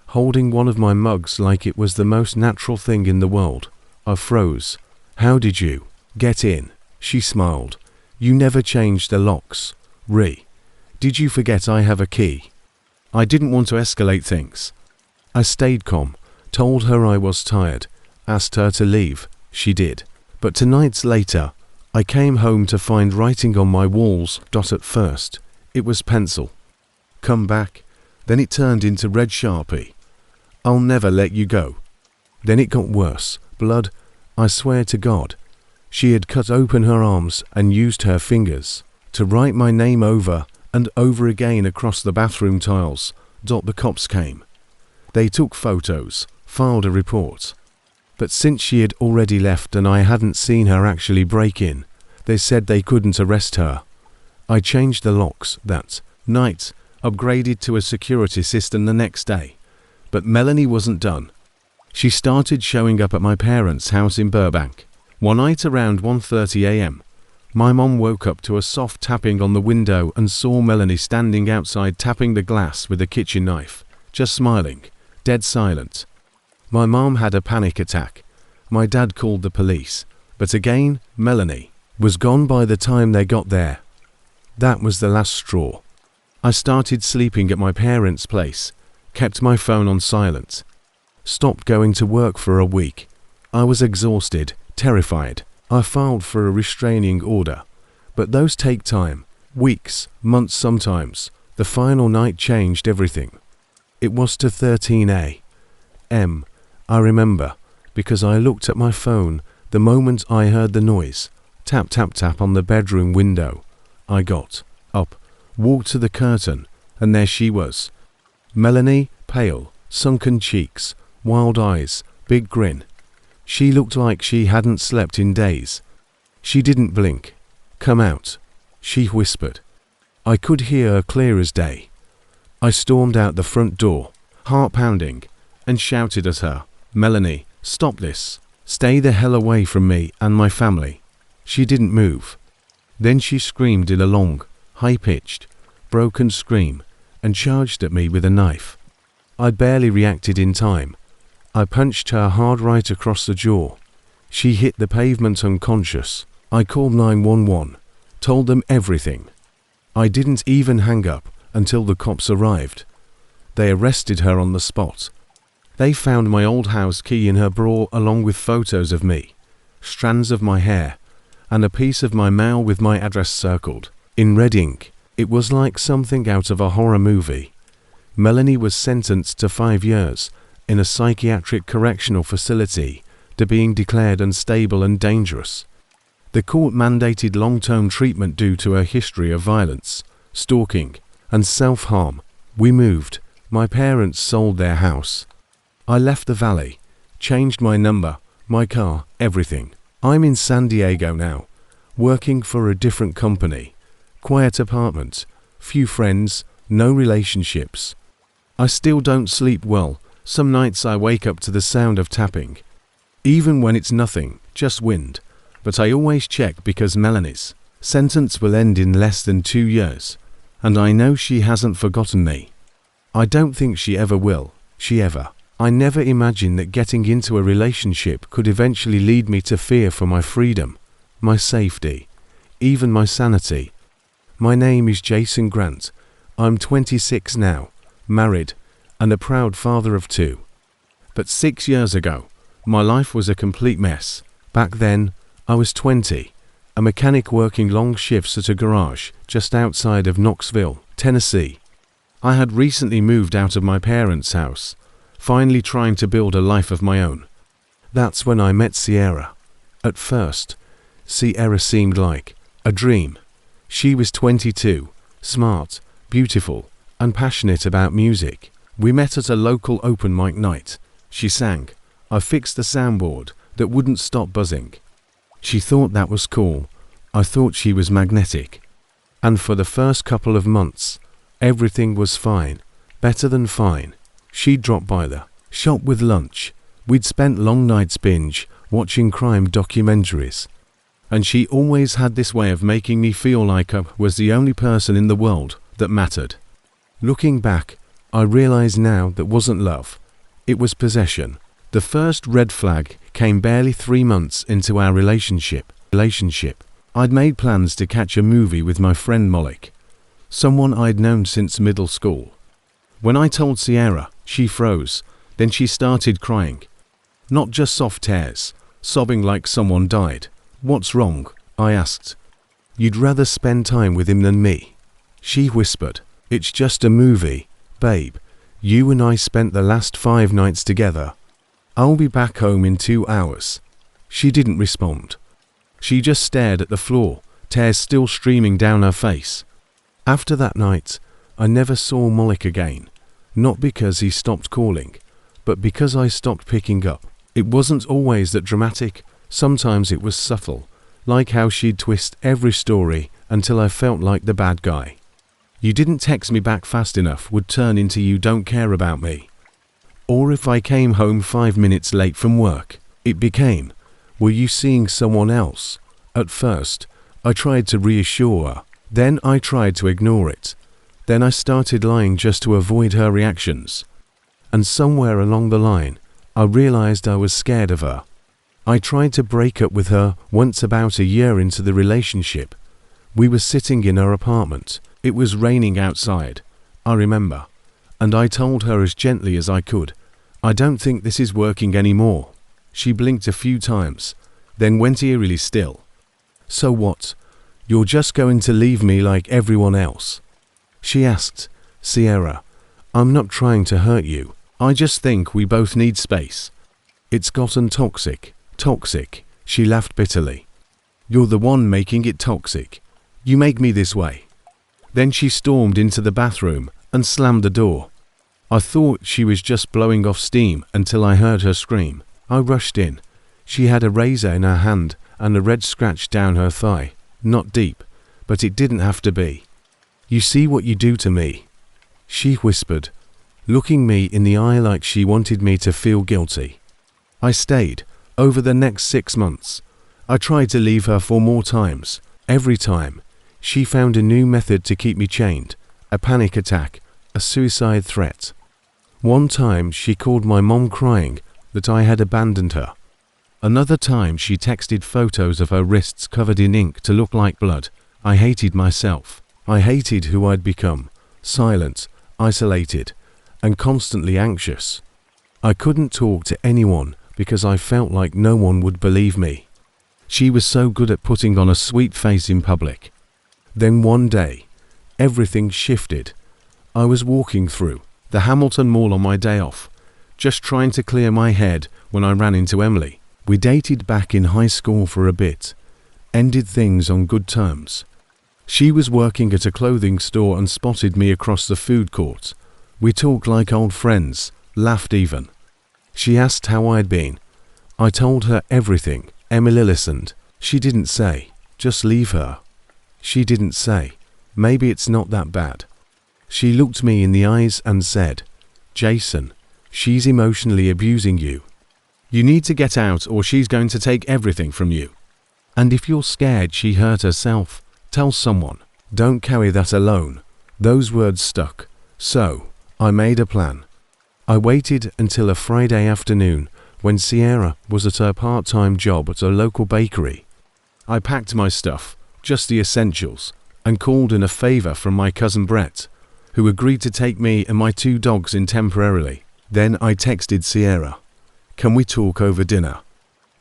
holding one of my mugs like it was the most natural thing in the world. I froze. "How did you get in?" She smiled. "You never changed the locks. Did you forget I have a key?" I didn't want to escalate things. I stayed calm, told her I was tired, asked her to leave. She did. But 2 nights later, I came home to find writing on my walls. At first, it was pencil. "Come back." Then it turned into red Sharpie. "I'll never let you go." Then it got worse. Blood, I swear to God. She had cut open her arms and used her fingers to write my name over and over again across the bathroom tiles. The cops came. They took photos, filed a report. But since she had already left and I hadn't seen her actually break in, They said they couldn't arrest her. I changed the locks that night, upgraded to a security system the next day. But Melanie wasn't done. She started showing up at my parents' house in Burbank. One night around 1:30 a.m., my mom woke up to a soft tapping on the window and saw Melanie standing outside tapping the glass with a kitchen knife, just smiling, dead silent. My mom had a panic attack. My dad called the police, but again, Melanie was gone by the time they got there. That was the last straw. I started sleeping at my parents' place, kept my phone on silent, stopped going to work for a week. I was exhausted, terrified. I filed for a restraining order, but those take time, weeks, months sometimes. The final night changed everything. It was to 13 a.m. I remember, because I looked at my phone the moment I heard the noise. Tap, tap, tap on the bedroom window. I got up, walked to the curtain, and there she was. Melanie, pale, sunken cheeks, wild eyes, big grin. She looked like she hadn't slept in days. She didn't blink. "Come out," she whispered. I could hear her clear as day. I stormed out the front door, heart pounding, and shouted at her, "Melanie, stop this. Stay the hell away from me and my family." She didn't move. Then she screamed in a long, high-pitched, broken scream and charged at me with a knife. I barely reacted in time. I punched her hard right across the jaw. She hit the pavement unconscious. I called 911, told them everything. I didn't even hang up until the cops arrived. They arrested her on the spot. They found my old house key in her bra along with photos of me, strands of my hair, and a piece of my mail with my address circled in red ink. It was like something out of a horror movie. Melanie was sentenced to 5 years in a psychiatric correctional facility to being declared unstable and dangerous. The court mandated long-term treatment due to her history of violence, stalking, and self-harm. We moved. My parents sold their house. I left the valley, changed my number, my car, everything. I'm in San Diego now, working for a different company. Quiet apartment, few friends, no relationships. I still don't sleep well. Some nights I wake up to the sound of tapping. Even when it's nothing, just wind. But I always check because Melanie's sentence will end in less than 2 years. And I know she hasn't forgotten me. I don't think she ever will. I never imagined that getting into a relationship could eventually lead me to fear for my freedom, my safety, even my sanity. My name is Jason Grant. I'm 26 now, married, and a proud father of 2. But 6 years ago, my life was a complete mess. Back then, I was 20, a mechanic working long shifts at a garage just outside of Knoxville, Tennessee. I had recently moved out of my parents' house, finally trying to build a life of my own. That's when I met Sierra. At first, Sierra seemed like a dream. She was 22, smart, beautiful, and passionate about music. We met at a local open mic night. She sang. I fixed the soundboard that wouldn't stop buzzing. She thought that was cool. I thought she was magnetic. And for the first couple of months, everything was fine, better than fine. She'd drop by the shop with lunch. We'd spent long nights binge watching crime documentaries. And she always had this way of making me feel like I was the only person in the world that mattered. Looking back, I realize now that wasn't love. It was possession. The first red flag came barely 3 months into our relationship. I'd made plans to catch a movie with my friend Malik, someone I'd known since middle school. When I told Sierra, she froze. Then she started crying. Not just soft tears, sobbing like someone died. "What's wrong?" I asked. "You'd rather spend time with him than me," she whispered. "It's just a movie, babe. You and I spent the last 5 nights together. I'll be back home in 2 hours. She didn't respond. She just stared at the floor, tears still streaming down her face. After that night, I never saw Malik again. Not because he stopped calling, but because I stopped picking up. It wasn't always that dramatic. Sometimes it was subtle, like how she'd twist every story until I felt like the bad guy. You didn't text me back fast enough would turn into you don't care about me. Or if I came home 5 minutes late from work, it became, were you seeing someone else? At first, I tried to reassure her. Then I tried to ignore it. Then I started lying just to avoid her reactions. And somewhere along the line, I realized I was scared of her. I tried to break up with her once about a year into the relationship. We were sitting in her apartment. It was raining outside, I remember. And I told her as gently as I could, I don't think this is working anymore. She blinked a few times, then went eerily still. So what? You're just going to leave me like everyone else? She asked. Sierra, I'm not trying to hurt you. I just think we both need space. It's gotten toxic. Toxic. She laughed bitterly. You're the one making it toxic. You make me this way. Then she stormed into the bathroom and slammed the door. I thought she was just blowing off steam until I heard her scream. I rushed in. She had a razor in her hand and a red scratch down her thigh. Not deep, but it didn't have to be. You see what you do to me? She whispered, looking me in the eye like she wanted me to feel guilty. I stayed. Over the next 6 months, I tried to leave her 4 more times. Every time, she found a new method to keep me chained. A panic attack, a suicide threat. One time she called my mom crying that I had abandoned her. Another time she texted photos of her wrists covered in ink to look like blood. I hated myself. I hated who I'd become. Silent, isolated, and constantly anxious. I couldn't talk to anyone because I felt like no one would believe me. She was so good at putting on a sweet face in public. Then one day, everything shifted. I was walking through the Hamilton Mall on my day off, just trying to clear my head when I ran into Emily. We dated back in high school for a bit, ended things on good terms. She was working at a clothing store and spotted me across the food court. We talked like old friends, laughed even. She asked how I'd been. I told her everything. Emily listened. She didn't say, just leave her. She didn't say, maybe it's not that bad. She looked me in the eyes and said, Jason, she's emotionally abusing you. You need to get out or she's going to take everything from you. And if you're scared she hurt herself, tell someone. Don't carry that alone. Those words stuck. So, I made a plan. I waited until a Friday afternoon when Sierra was at her part-time job at a local bakery. I packed my stuff, just the essentials, and called in a favor from my cousin Brett, who agreed to take me and my 2 dogs in temporarily. Then I texted Sierra, can we talk over dinner?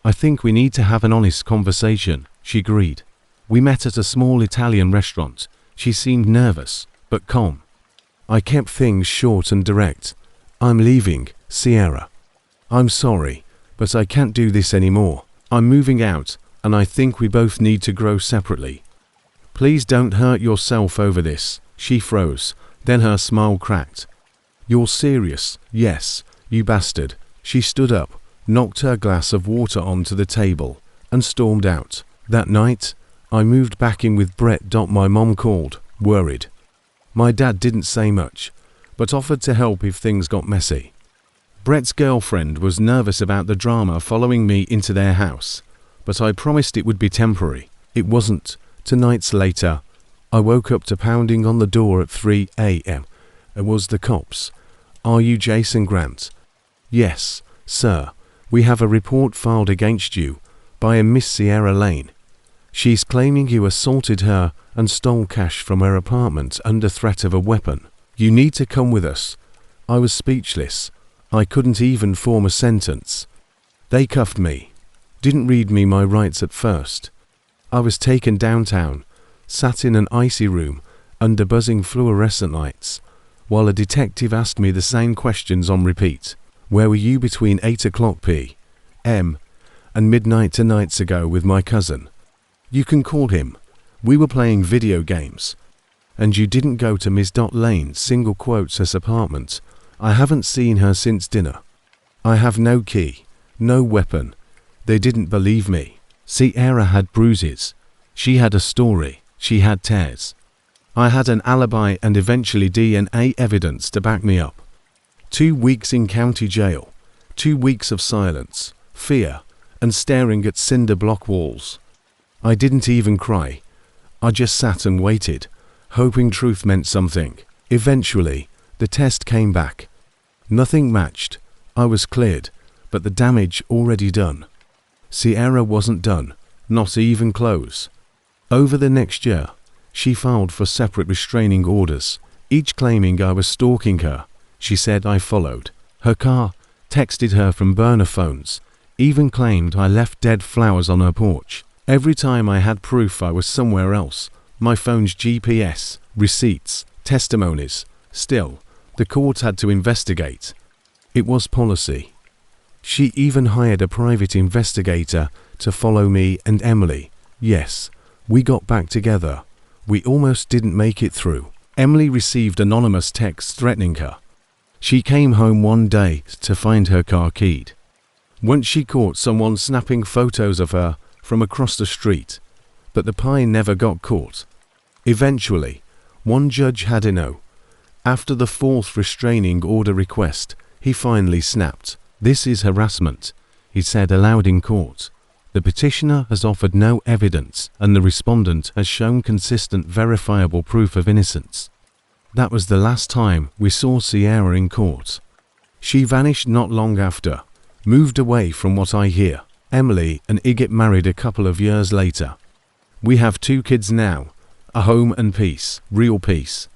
I think we need to have an honest conversation, she agreed. We met at a small Italian restaurant. She seemed nervous, but calm. I kept things short and direct. I'm leaving, Sierra. I'm sorry, but I can't do this anymore. I'm moving out, and I think we both need to grow separately. Please don't hurt yourself over this. She froze, then her smile cracked. You're serious? Yes, you bastard. She stood up, knocked her glass of water onto the table, and stormed out. That night, I moved back in with Brett. My mom called, worried. My dad didn't say much, but offered to help if things got messy. Brett's girlfriend was nervous about the drama following me into their house, but I promised it would be temporary. It wasn't. 2 nights later, I woke up to pounding on the door at 3 a.m. It was the cops. Are you Jason Grant? Yes, sir. We have a report filed against you by a Miss Sierra Lane. She's claiming you assaulted her and stole cash from her apartment under threat of a weapon. You need to come with us. I was speechless. I couldn't even form a sentence. They cuffed me. Didn't read me my rights at first. I was taken downtown, sat in an icy room under buzzing fluorescent lights, while a detective asked me the same questions on repeat. Where were you between 8 o'clock p.m. and midnight 2 nights ago with my cousin? You can call him. We were playing video games. And you didn't go to Ms. Lane's single quotes as apartment. I haven't seen her since dinner. I have no key, no weapon. They didn't believe me. Sierra had bruises. She had a story. She had tears. I had an alibi and eventually DNA evidence to back me up. 2 weeks in county jail. 2 weeks of silence, fear, and staring at cinder block walls. I didn't even cry. I just sat and waited, hoping truth meant something. Eventually, the test came back. Nothing matched. I was cleared, but the damage already done. Sierra wasn't done, not even close. Over the next year, she filed for separate restraining orders, each claiming I was stalking her. She said I followed her car, texted her from burner phones, even claimed I left dead flowers on her porch. Every time I had proof I was somewhere else, my phone's GPS, receipts, testimonies. Still, the court had to investigate. It was policy. She even hired a private investigator to follow me and Emily. Yes, we got back together. We almost didn't make it through. Emily received anonymous texts threatening her. She came home one day to find her car keyed. Once she caught someone snapping photos of her from across the street, but the pie never got caught. Eventually, one judge had a no. After the 4th restraining order request, he finally snapped. "This is harassment," he said aloud in court. "The petitioner has offered no evidence and the respondent has shown consistent verifiable proof of innocence." That was the last time we saw Sierra in court. She vanished not long after, moved away from what I hear. Emily and I get married a couple of years later. We have 2 kids now, a home and peace, real peace.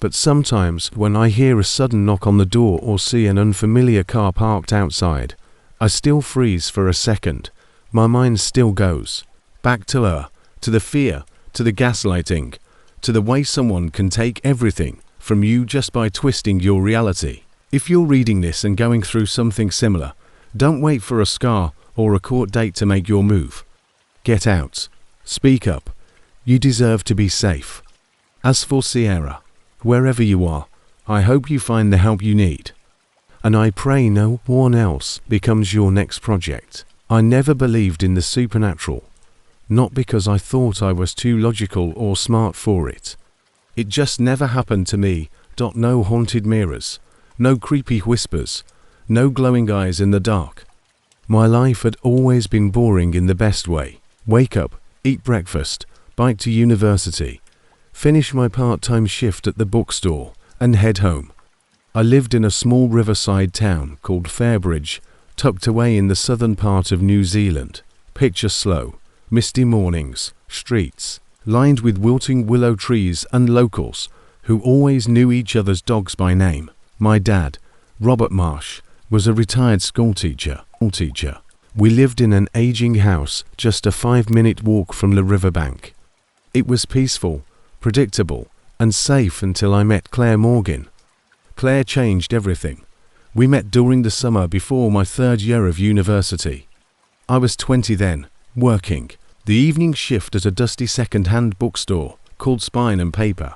But sometimes when I hear a sudden knock on the door or see an unfamiliar car parked outside, I still freeze for a second. My mind still goes back to her, to the fear, to the gaslighting, to the way someone can take everything from you just by twisting your reality. If you're reading this and going through something similar, don't wait for a scar or a court date to make your move. Get out. Speak up. You deserve to be safe. As for Sierra, wherever you are, I hope you find the help you need. And I pray no one else becomes your next project. I never believed in the supernatural. Not because I thought I was too logical or smart for it. It just never happened to me. No haunted mirrors, no creepy whispers, no glowing eyes in the dark. My life had always been boring in the best way. Wake up, eat breakfast, bike to university, finish my part-time shift at the bookstore, and head home. I lived in a small riverside town called Fairbridge, tucked away in the southern part of New Zealand. Picture slow, misty mornings, streets, lined with wilting willow trees and locals who always knew each other's dogs by name. My dad, Robert Marsh, was a retired schoolteacher. We lived in an aging house just a 5-minute walk from the riverbank. It was peaceful, predictable, and safe until I met Claire Morgan. Claire changed everything. We met during the summer before my 3rd year of university. I was 20 then, working the evening shift at a dusty second-hand bookstore called Spine and Paper.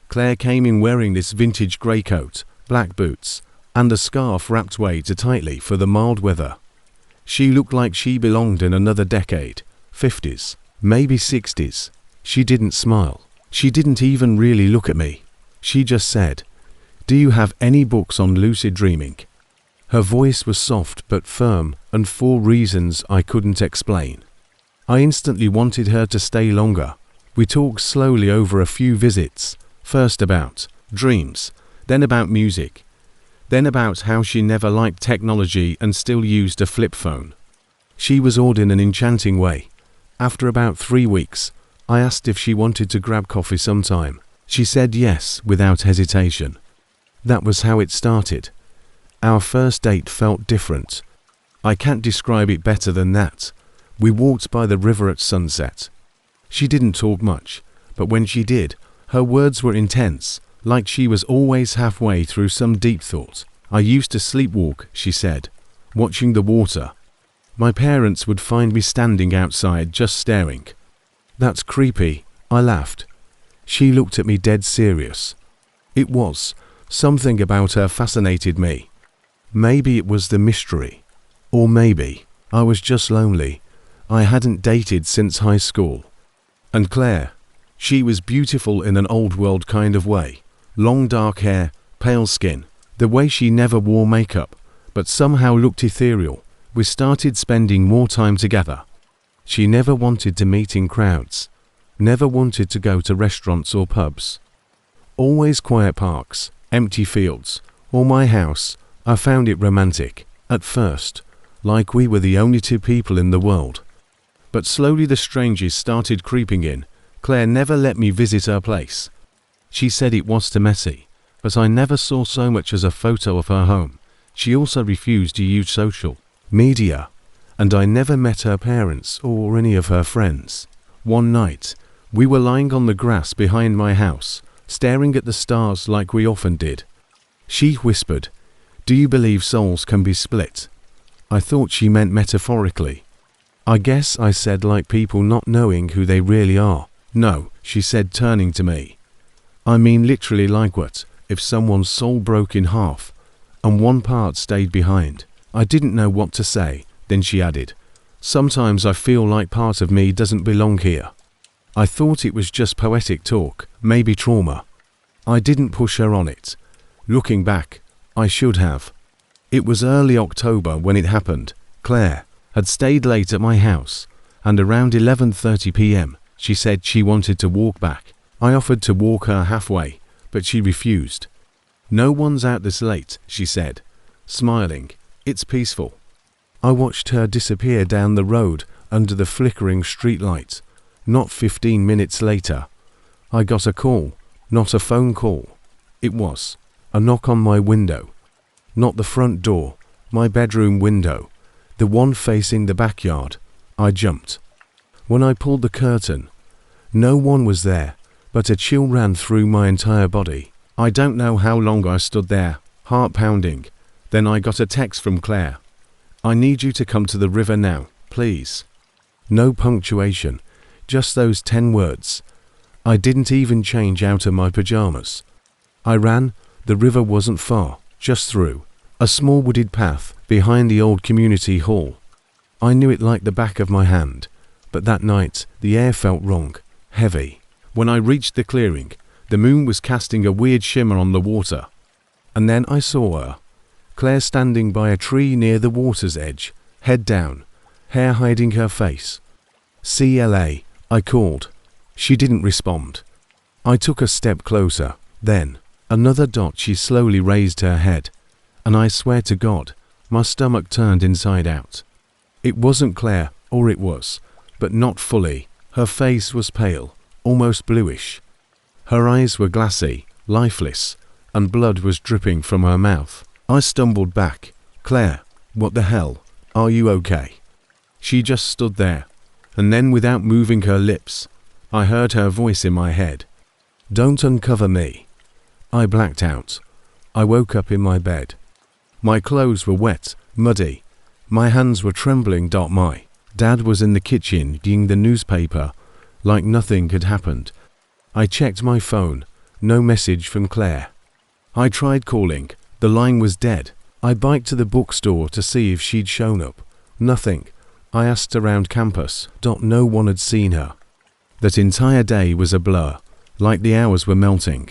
Claire came in wearing this vintage grey coat, black boots, and a scarf wrapped way too tightly for the mild weather. She looked like she belonged in another decade, 50s, maybe 60s. She didn't smile. She didn't even really look at me. She just said, "Do you have any books on lucid dreaming?" Her voice was soft but firm, and for reasons I couldn't explain. I instantly wanted her to stay longer. We talked slowly over a few visits, first about dreams, then about music, then about how she never liked technology and still used a flip phone. She was odd in an enchanting way. After about 3 weeks, I asked if she wanted to grab coffee sometime. She said yes without hesitation. That was how it started. Our first date felt different. I can't describe it better than that. We walked by the river at sunset. She didn't talk much, but when she did, her words were intense, like she was always halfway through some deep thought. "I used to sleepwalk," she said, "watching the water. My parents would find me standing outside just staring." "That's creepy," I laughed. She looked at me dead serious. It was. Something about her fascinated me. Maybe it was the mystery. Or maybe I was just lonely. I hadn't dated since high school. And Claire, she was beautiful in an old world kind of way. Long dark hair, pale skin, the way she never wore makeup, but somehow looked ethereal. We started spending more time together. She never wanted to meet in crowds, never wanted to go to restaurants or pubs. Always quiet parks, empty fields, or my house. I found it romantic, at first, like we were the only two people in the world. But slowly the strangers started creeping in. Claire never let me visit her place. She said it was too messy, but I never saw so much as a photo of her home. She also refused to use social media, and I never met her parents or any of her friends. One night, we were lying on the grass behind my house, staring at the stars like we often did. She whispered, "Do you believe souls can be split?" I thought she meant metaphorically. I guess I said like people not knowing who they really are. "No," she said, turning to me. "I mean literally like what if someone's soul broke in half and one part stayed behind." I didn't know what to say. Then she added, "Sometimes I feel like part of me doesn't belong here." I thought it was just poetic talk, maybe trauma. I didn't push her on it. Looking back, I should have. It was early October when it happened. Claire had stayed late at my house, and around 11:30 p.m. she said she wanted to walk back. I offered to walk her halfway, but she refused. "No one's out this late," she said, smiling. "It's peaceful." I watched her disappear down the road under the flickering streetlight. Not 15 minutes later, I got a call, not a phone call. It was a knock on my window. Not the front door, my bedroom window, the one facing the backyard. I jumped. When I pulled the curtain, no one was there, but a chill ran through my entire body. I don't know how long I stood there, heart pounding. Then I got a text from Claire. "I need you to come to the river now, please." No punctuation, just those 10 words. I didn't even change out of my pajamas. I ran. The river wasn't far, just through a small wooded path behind the old community hall. I knew it like the back of my hand, but that night the air felt wrong, heavy. When I reached the clearing, the moon was casting a weird shimmer on the water. And then I saw her, Claire, standing by a tree near the water's edge, head down, hair hiding her face. "CLA," I called. She didn't respond. I took a step closer. Then, another dot. She slowly raised her head, and I swear to God, my stomach turned inside out. It wasn't Claire, or it was, but not fully. Her face was pale, almost bluish. Her eyes were glassy, lifeless, and blood was dripping from her mouth. I stumbled back. "Claire, what the hell? Are you okay?" She just stood there, and then without moving her lips, I heard her voice in my head. "Don't uncover me." I blacked out. I woke up in my bed. My clothes were wet, muddy. My hands were trembling. My dad was in the kitchen reading the newspaper, like nothing had happened. I checked my phone. No message from Claire. I tried calling. The line was dead. I biked to the bookstore to see if she'd shown up. Nothing. I asked around campus. No one had seen her. That entire day was a blur, like the hours were melting.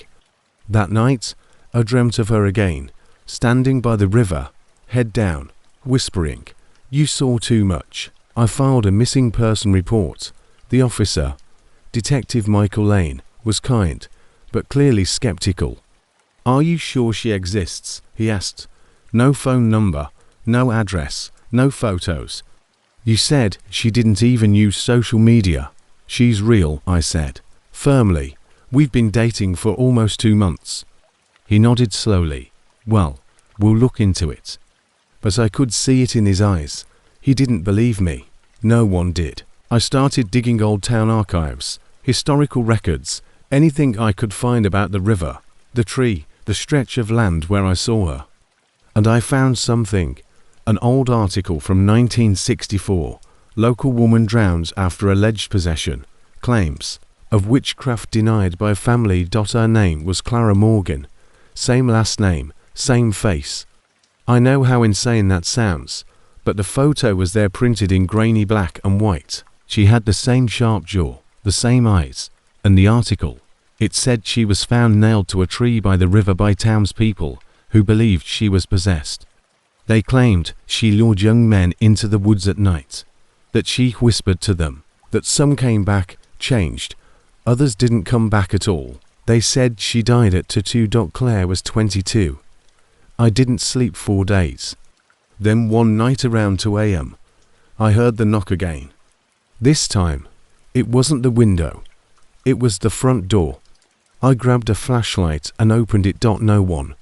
That night, I dreamt of her again, standing by the river, head down, whispering, "You saw too much." I filed a missing person report. The officer, Detective Michael Lane, was kind, but clearly skeptical. "Are you sure she exists?" he asked. "No phone number, no address, no photos." "You said she didn't even use social media." "She's real," I said, firmly. "We've been dating for almost 2 months." He nodded slowly. "Well, we'll look into it." But I could see it in his eyes. He didn't believe me. No one did. I started digging old town archives, historical records, anything I could find about the river, the tree, the stretch of land where I saw her. And I found something. An old article from 1964. Local woman drowns after alleged possession. Claims of witchcraft denied by family. Her name was Clara Morgan. Same last name, same face. I know how insane that sounds, but the photo was there printed in grainy black and white. She had the same sharp jaw, the same eyes, and the article. It said she was found nailed to a tree by the river by townspeople who believed she was possessed. They claimed she lured young men into the woods at night, that she whispered to them, that some came back, changed, others didn't come back at all. They said she died at 2. Claire was 22. I didn't sleep 4 days. Then one night around 2 a.m., I heard the knock again. This time, it wasn't the window. It was the front door. I grabbed a flashlight and opened it. No one.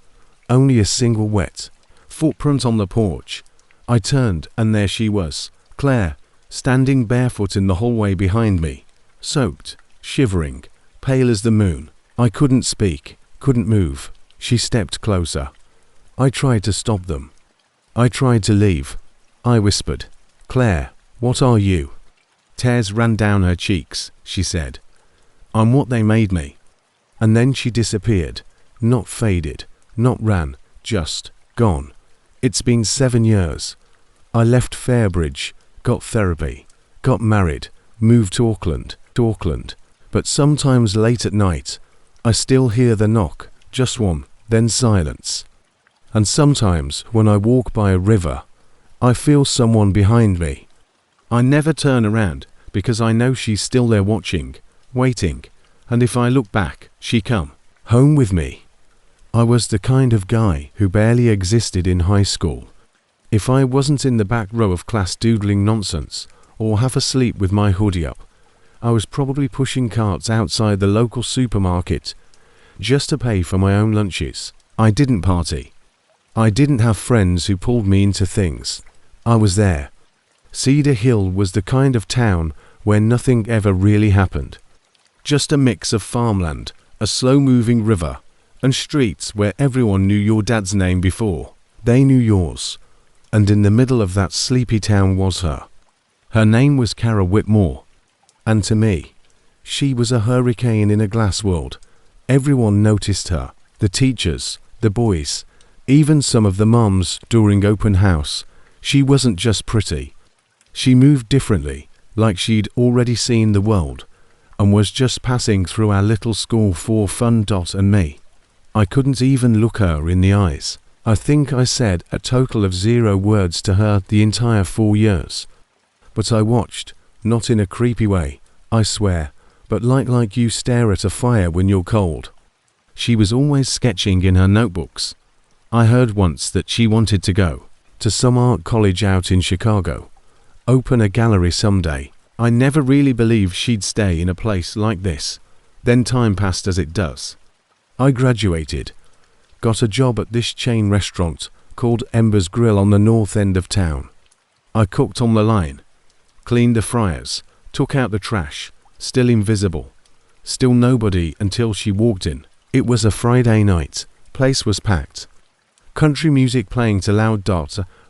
Only a single wet footprint on the porch. I turned and there she was, Claire, standing barefoot in the hallway behind me, soaked, shivering, pale as the moon. I couldn't speak, couldn't move. She stepped closer. I tried to stop them. I tried to leave. I whispered, "Claire, what are you?" Tears ran down her cheeks. She said, "I'm what they made me." And then she disappeared, not faded, not ran, just gone. It's been 7 years. I left Fairbridge, got therapy, got married, moved to Auckland, but sometimes late at night, I still hear the knock, just one, then silence. And sometimes when I walk by a river, I feel someone behind me. I never turn around because I know she's still there watching, waiting, and if I look back, she come home with me. I was the kind of guy who barely existed in high school. If I wasn't in the back row of class doodling nonsense, or half asleep with my hoodie up, I was probably pushing carts outside the local supermarket just to pay for my own lunches. I didn't party. I didn't have friends who pulled me into things. I was there. Cedar Hill was the kind of town where nothing ever really happened. Just a mix of farmland, a slow-moving river, and streets where everyone knew your dad's name before they knew yours. And in the middle of that sleepy town was her. Her name was Kara Whitmore. And to me, she was a hurricane in a glass world. Everyone noticed her, the teachers, the boys, even some of the moms during open house. She wasn't just pretty. She moved differently, like she'd already seen the world, and was just passing through our little school for fun. And me. I couldn't even look her in the eyes. I think I said a total of 0 words to her the entire 4 years. But I watched, not in a creepy way, I swear, but like you stare at a fire when you're cold. She was always sketching in her notebooks. I heard once that she wanted to go to some art college out in Chicago, open a gallery someday. I never really believed she'd stay in a place like this. Then time passed as it does. I graduated, got a job at this chain restaurant called Ember's Grill on the north end of town. I cooked on the line, cleaned the fryers, took out the trash, still invisible, still nobody until she walked in. It was a Friday night, place was packed. Country music playing to loud.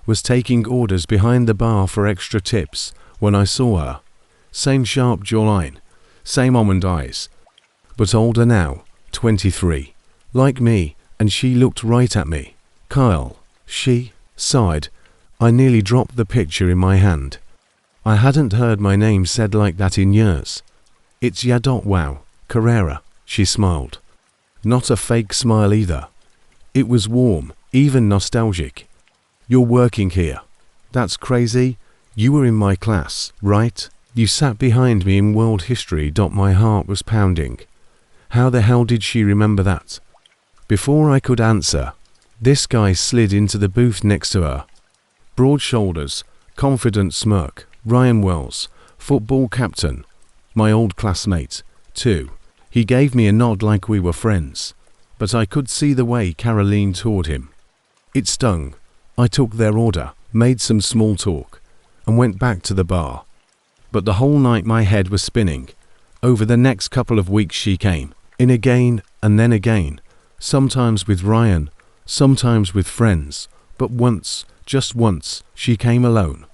Was taking orders behind the bar for extra tips when I saw her. Same sharp jawline, same almond eyes, but older now, 23, like me, and she looked right at me. Kyle, she sighed. I nearly dropped the picture in my hand. I hadn't heard my name said like that in years. It's wow, Carrera, she smiled. Not a fake smile either. It was warm, even nostalgic. You're working here. That's crazy. You were in my class, right? You sat behind me in world history. My heart was pounding. How the hell did she remember that? Before I could answer, this guy slid into the booth next to her. Broad shoulders, confident smirk, Ryan Wells, football captain, my old classmate, too. He gave me a nod like we were friends, but I could see the way Kara leaned toward him. It stung. I took their order, made some small talk, and went back to the bar. But the whole night my head was spinning. Over the next couple of weeks she came, in again and then again, sometimes with Ryan, sometimes with friends, but once, just once, she came alone.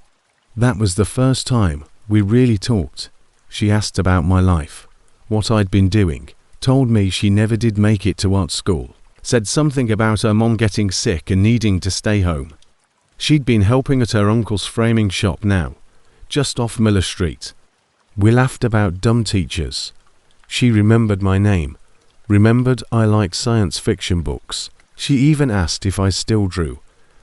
That was the first time we really talked. She asked about my life, what I'd been doing, told me she never did make it to art school, said something about her mom getting sick and needing to stay home. She'd been helping at her uncle's framing shop now, just off Miller Street. We laughed about dumb teachers. She remembered my name, remembered I liked science fiction books. She even asked if I still drew.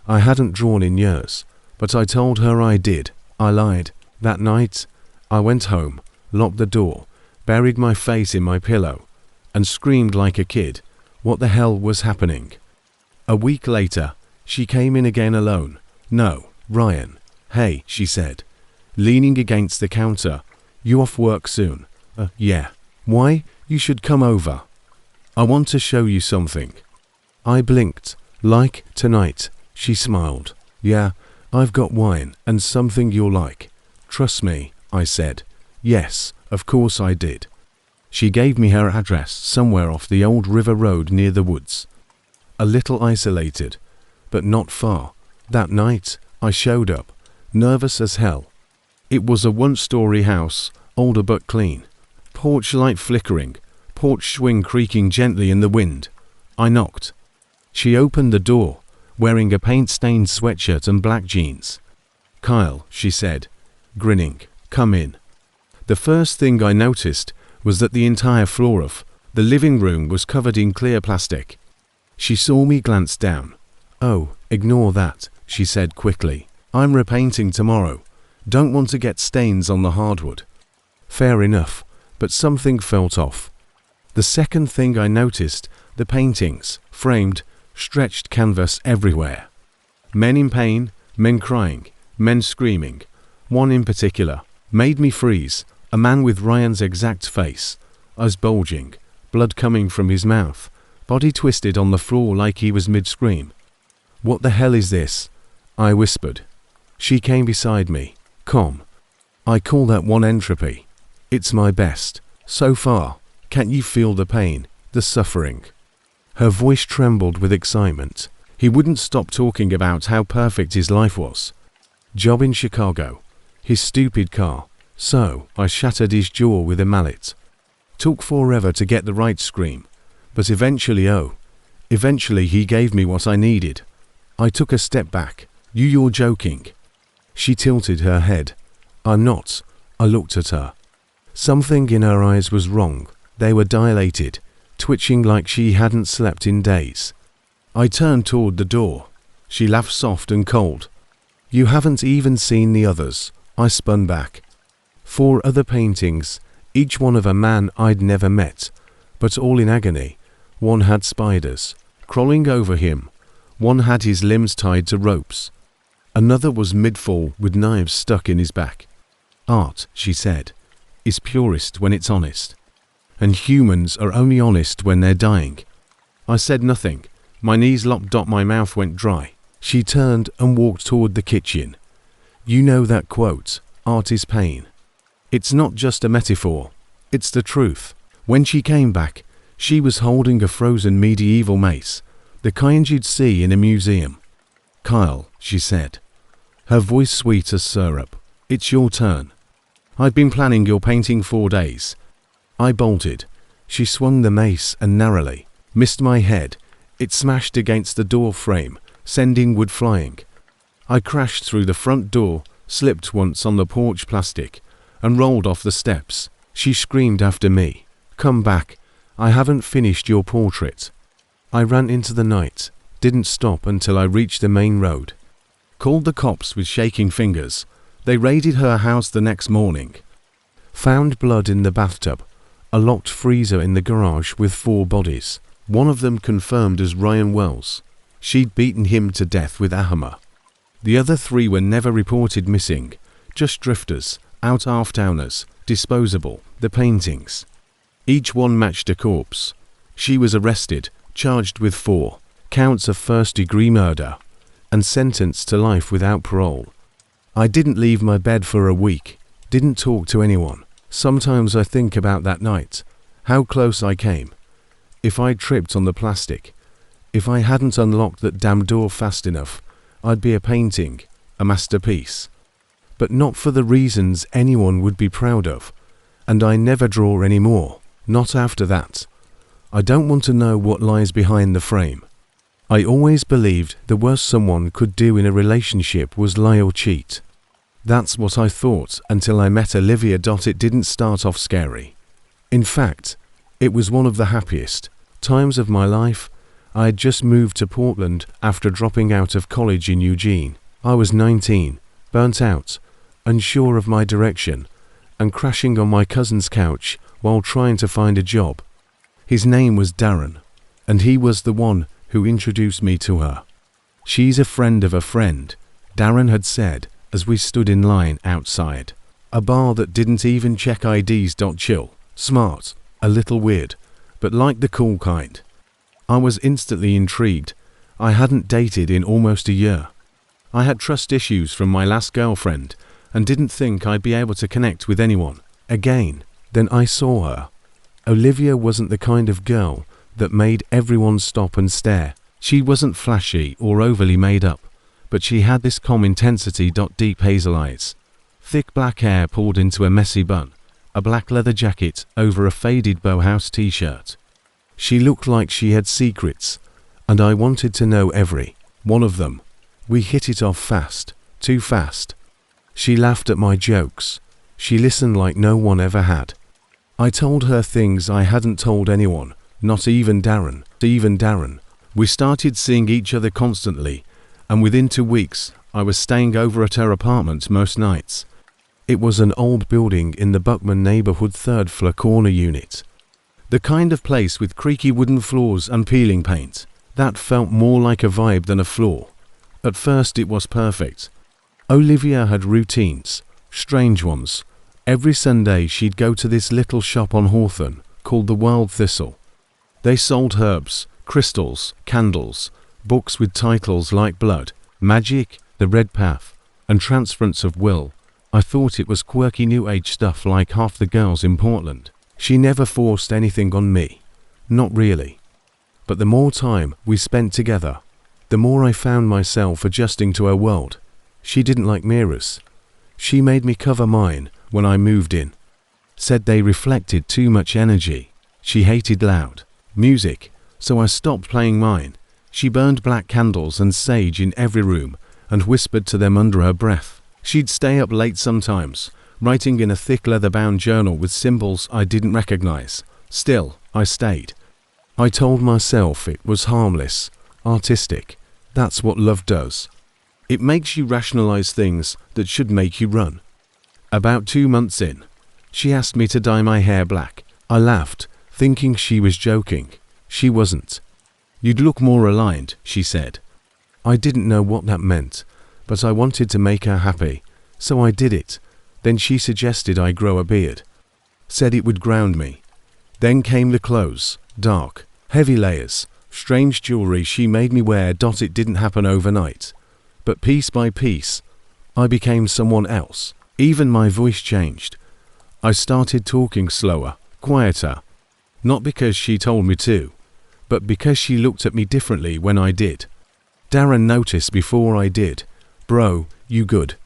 I hadn't drawn in years, but I told her I did. I lied. That night, I went home, locked the door, buried my face in my pillow, and screamed like a kid. What the hell was happening? A week later, she came in again alone. No, Ryan. Hey, she said, leaning against the counter. You off work soon? Yeah. Why? You should come over. I want to show you something. I blinked. Like tonight, she smiled. Yeah, I've got wine and something you'll like. Trust me, I said. Yes, of course I did. She gave me her address somewhere off the old river road near the woods. A little isolated, but not far. That night, I showed up, nervous as hell. It was a one-story house, older but clean. Porch light flickering, porch swing creaking gently in the wind. I knocked. She opened the door, wearing a paint-stained sweatshirt and black jeans. Kyle, she said, grinning, come in. The first thing I noticed was that the entire floor of the living room was covered in clear plastic. She saw me glance down. Oh, ignore that, she said quickly. I'm repainting tomorrow. Don't want to get stains on the hardwood. Fair enough, but something felt off. The second thing I noticed, the paintings, framed, stretched canvas everywhere. Men in pain, men crying, men screaming. One in particular made me freeze, a man with Ryan's exact face, eyes bulging, blood coming from his mouth, body twisted on the floor like he was mid-scream. What the hell is this? I whispered. She came beside me. Calm. I call that one entropy. It's my best. So far. Can't you feel the pain, the suffering? Her voice trembled with excitement. He wouldn't stop talking about how perfect his life was. Job in Chicago. His stupid car. So, I shattered his jaw with a mallet. Took forever to get the right scream. But eventually he gave me what I needed. I took a step back. You're joking. She tilted her head. I'm not. I looked at her. Something in her eyes was wrong. They were dilated, twitching like she hadn't slept in days. I turned toward the door. She laughed soft and cold. You haven't even seen the others. I spun back. 4 other paintings, each one of a man I'd never met, but all in agony. One had spiders crawling over him. One had his limbs tied to ropes. Another was mid-fall with knives stuck in his back. Art, she said, is purest when it's honest. And humans are only honest when they're dying. I said nothing. My knees locked up, my mouth went dry. She turned and walked toward the kitchen. You know that quote, art is pain. It's not just a metaphor. It's the truth. When she came back, she was holding a frozen medieval mace, the kind you'd see in a museum. Kyle, she said, her voice sweet as syrup, it's your turn. I've been planning your painting 4 days. I bolted. She swung the mace and narrowly missed my head. It smashed against the door frame, sending wood flying. I crashed through the front door, slipped once on the porch plastic, and rolled off the steps. She screamed after me. Come back. I haven't finished your portrait. I ran into the night, didn't stop until I reached the main road. Called the cops with shaking fingers. They raided her house the next morning. Found blood in the bathtub, a locked freezer in the garage with 4 bodies. One of them confirmed as Ryan Wells. She'd beaten him to death with a hammer. The other 3 were never reported missing, just drifters, out-half-towners, disposable, the paintings. Each one matched a corpse. She was arrested, charged with 4 counts of first-degree murder, and sentenced to life without parole. I didn't leave my bed for a week, didn't talk to anyone. Sometimes I think about that night, how close I came. If I'd tripped on the plastic, if I hadn't unlocked that damn door fast enough, I'd be a painting, a masterpiece. But not for the reasons anyone would be proud of. And I never draw anymore, not after that. I don't want to know what lies behind the frame. I always believed the worst someone could do in a relationship was lie or cheat. That's what I thought until I met Olivia. It didn't start off scary. In fact, it was one of the happiest times of my life. I had just moved to Portland after dropping out of college in Eugene. I was 19, burnt out, unsure of my direction, and crashing on my cousin's couch while trying to find a job. His name was Darren, and he was the one who introduced me to her. "She's a friend of a friend," Darren had said as we stood in line outside a bar that didn't even check IDs. Chill, smart, a little weird, but like the cool kind. I was instantly intrigued. I hadn't dated in almost a year. I had trust issues from my last girlfriend and didn't think I'd be able to connect with anyone again. Then I saw her. Olivia wasn't the kind of girl that made everyone stop and stare. She wasn't flashy or overly made up, but she had this calm intensity. Deep hazel eyes, thick black hair pulled into a messy bun, a black leather jacket over a faded Bauhaus t-shirt. She looked like she had secrets, and I wanted to know every one of them. We hit it off fast, too fast. She laughed at my jokes. She listened like no one ever had. I told her things I hadn't told anyone, not even Darren. We started seeing each other constantly, and within 2 weeks, I was staying over at her apartment most nights. It was an old building in the Buckman neighborhood, 3rd floor corner unit. The kind of place with creaky wooden floors and peeling paint. That felt more like a vibe than a floor. At first it was perfect. Olivia had routines, strange ones. Every Sunday she'd go to this little shop on Hawthorne called the Wild Thistle. They sold herbs, crystals, candles, books with titles like Blood, Magic, The Red Path, and Transference of Will. I thought it was quirky new age stuff like half the girls in Portland. She never forced anything on me. Not really. But the more time we spent together, the more I found myself adjusting to her world. She didn't like mirrors. She made me cover mine when I moved in. Said they reflected too much energy. She hated loud music, so I stopped playing mine. She burned black candles and sage in every room and whispered to them under her breath. She'd stay up late sometimes, writing in a thick leather-bound journal with symbols I didn't recognize. Still, I stayed. I told myself it was harmless, artistic. That's what love does. It makes you rationalize things that should make you run. About 2 months in, she asked me to dye my hair black. I laughed, thinking she was joking. She wasn't. "You'd look more aligned," she said. I didn't know what that meant, but I wanted to make her happy, so I did it. Then she suggested I grow a beard. Said it would ground me. Then came the clothes, dark, heavy layers, strange jewelry she made me wear. It didn't happen overnight, but piece by piece, I became someone else. Even my voice changed. I started talking slower, quieter. Not because she told me to, but because she looked at me differently when I did. Darren noticed before I did. "Bro, you good?"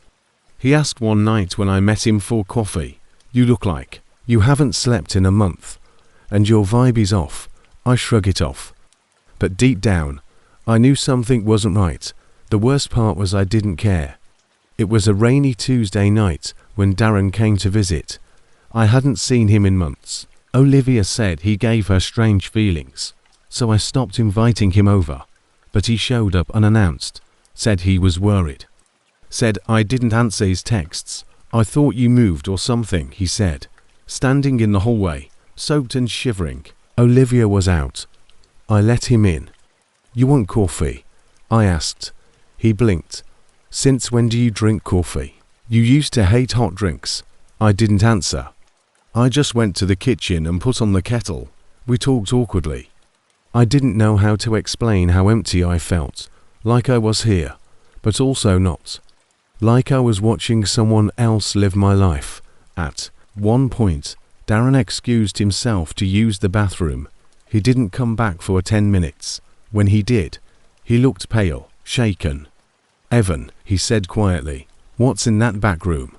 He asked one night when I met him for coffee. "You look like you haven't slept in a month, and your vibe is off." I shrug it off. But deep down, I knew something wasn't right. The worst part was I didn't care. It was a rainy Tuesday night when Darren came to visit. I hadn't seen him in months. Olivia said he gave her strange feelings, so I stopped inviting him over. But he showed up unannounced, said he was worried. Said I didn't answer his texts. "I thought you moved or something," he said, standing in the hallway, soaked and shivering. Olivia was out. I let him in. "You want coffee?" I asked. He blinked. "Since when do you drink coffee? You used to hate hot drinks." I didn't answer. I just went to the kitchen and put on the kettle. We talked awkwardly. I didn't know how to explain how empty I felt, like I was here, but also not. Like I was watching someone else live my life. At one point, Darren excused himself to use the bathroom. He didn't come back for 10 minutes. When he did, he looked pale, shaken. "Evan," he said quietly, "what's in that back room?"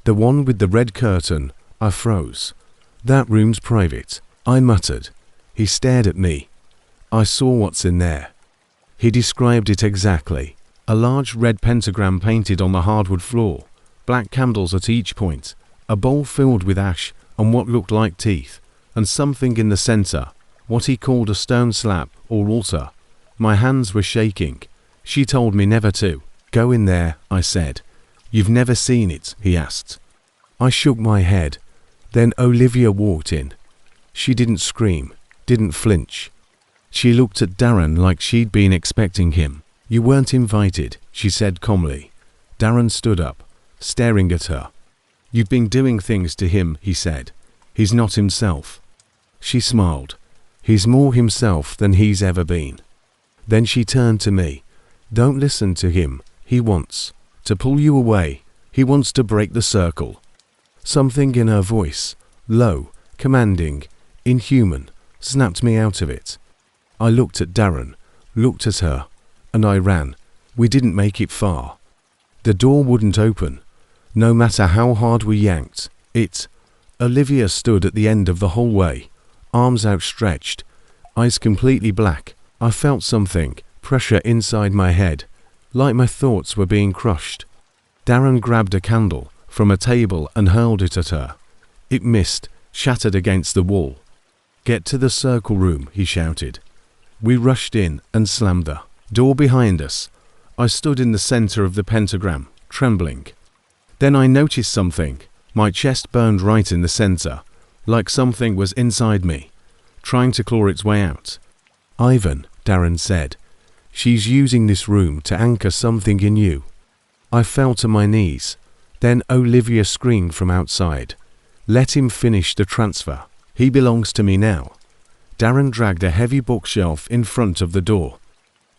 "The one with the red curtain." I froze. "That room's private," I muttered. He stared at me. "I saw what's in there." He described it exactly. A large red pentagram painted on the hardwood floor, black candles at each point, a bowl filled with ash and what looked like teeth, and something in the center, what he called a stone slab or altar. My hands were shaking. She told me never to. Go in there, I said. You've never seen it, he asked. I shook my head. Then Olivia walked in. She didn't scream, didn't flinch. She looked at Darren like she'd been expecting him. You weren't invited, she said calmly. Darren stood up, staring at her. You've been doing things to him, he said. He's not himself. She smiled. He's more himself than he's ever been. Then she turned to me. Don't listen to him. He wants to pull you away. He wants to break the circle. Something in her voice, low, commanding, inhuman, snapped me out of it. I looked at Darren, looked at her, and I ran. We didn't make it far. The door wouldn't open, no matter how hard we yanked. Olivia stood at the end of the hallway, arms outstretched, eyes completely black. I felt something, pressure inside my head, like my thoughts were being crushed. Darren grabbed a candle from a table and hurled it at her. It missed, shattered against the wall. Get to the circle room, he shouted. We rushed in and slammed the door behind us. I stood in the center of the pentagram, trembling. Then I noticed something. My chest burned right in the center, like something was inside me, trying to claw its way out. Ivan, Darren said, she's using this room to anchor something in you. I fell to my knees. Then Olivia screamed from outside. Let him finish the transfer. He belongs to me now. Darren dragged a heavy bookshelf in front of the door.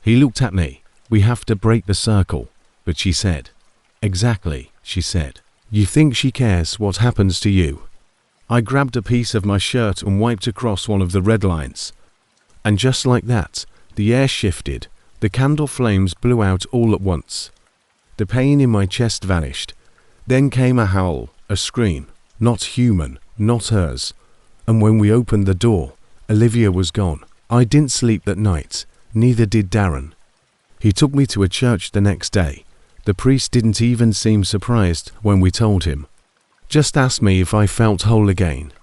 He looked at me. We have to break the circle, but she said. Exactly, she said. You think she cares what happens to you? I grabbed a piece of my shirt and wiped across one of the red lines. And just like that, the air shifted. The candle flames blew out all at once. The pain in my chest vanished. Then came a howl, a scream, not human, not hers. And when we opened the door, Olivia was gone. I didn't sleep that night, neither did Darren. He took me to a church the next day. The priest didn't even seem surprised when we told him. Just asked me if I felt whole again.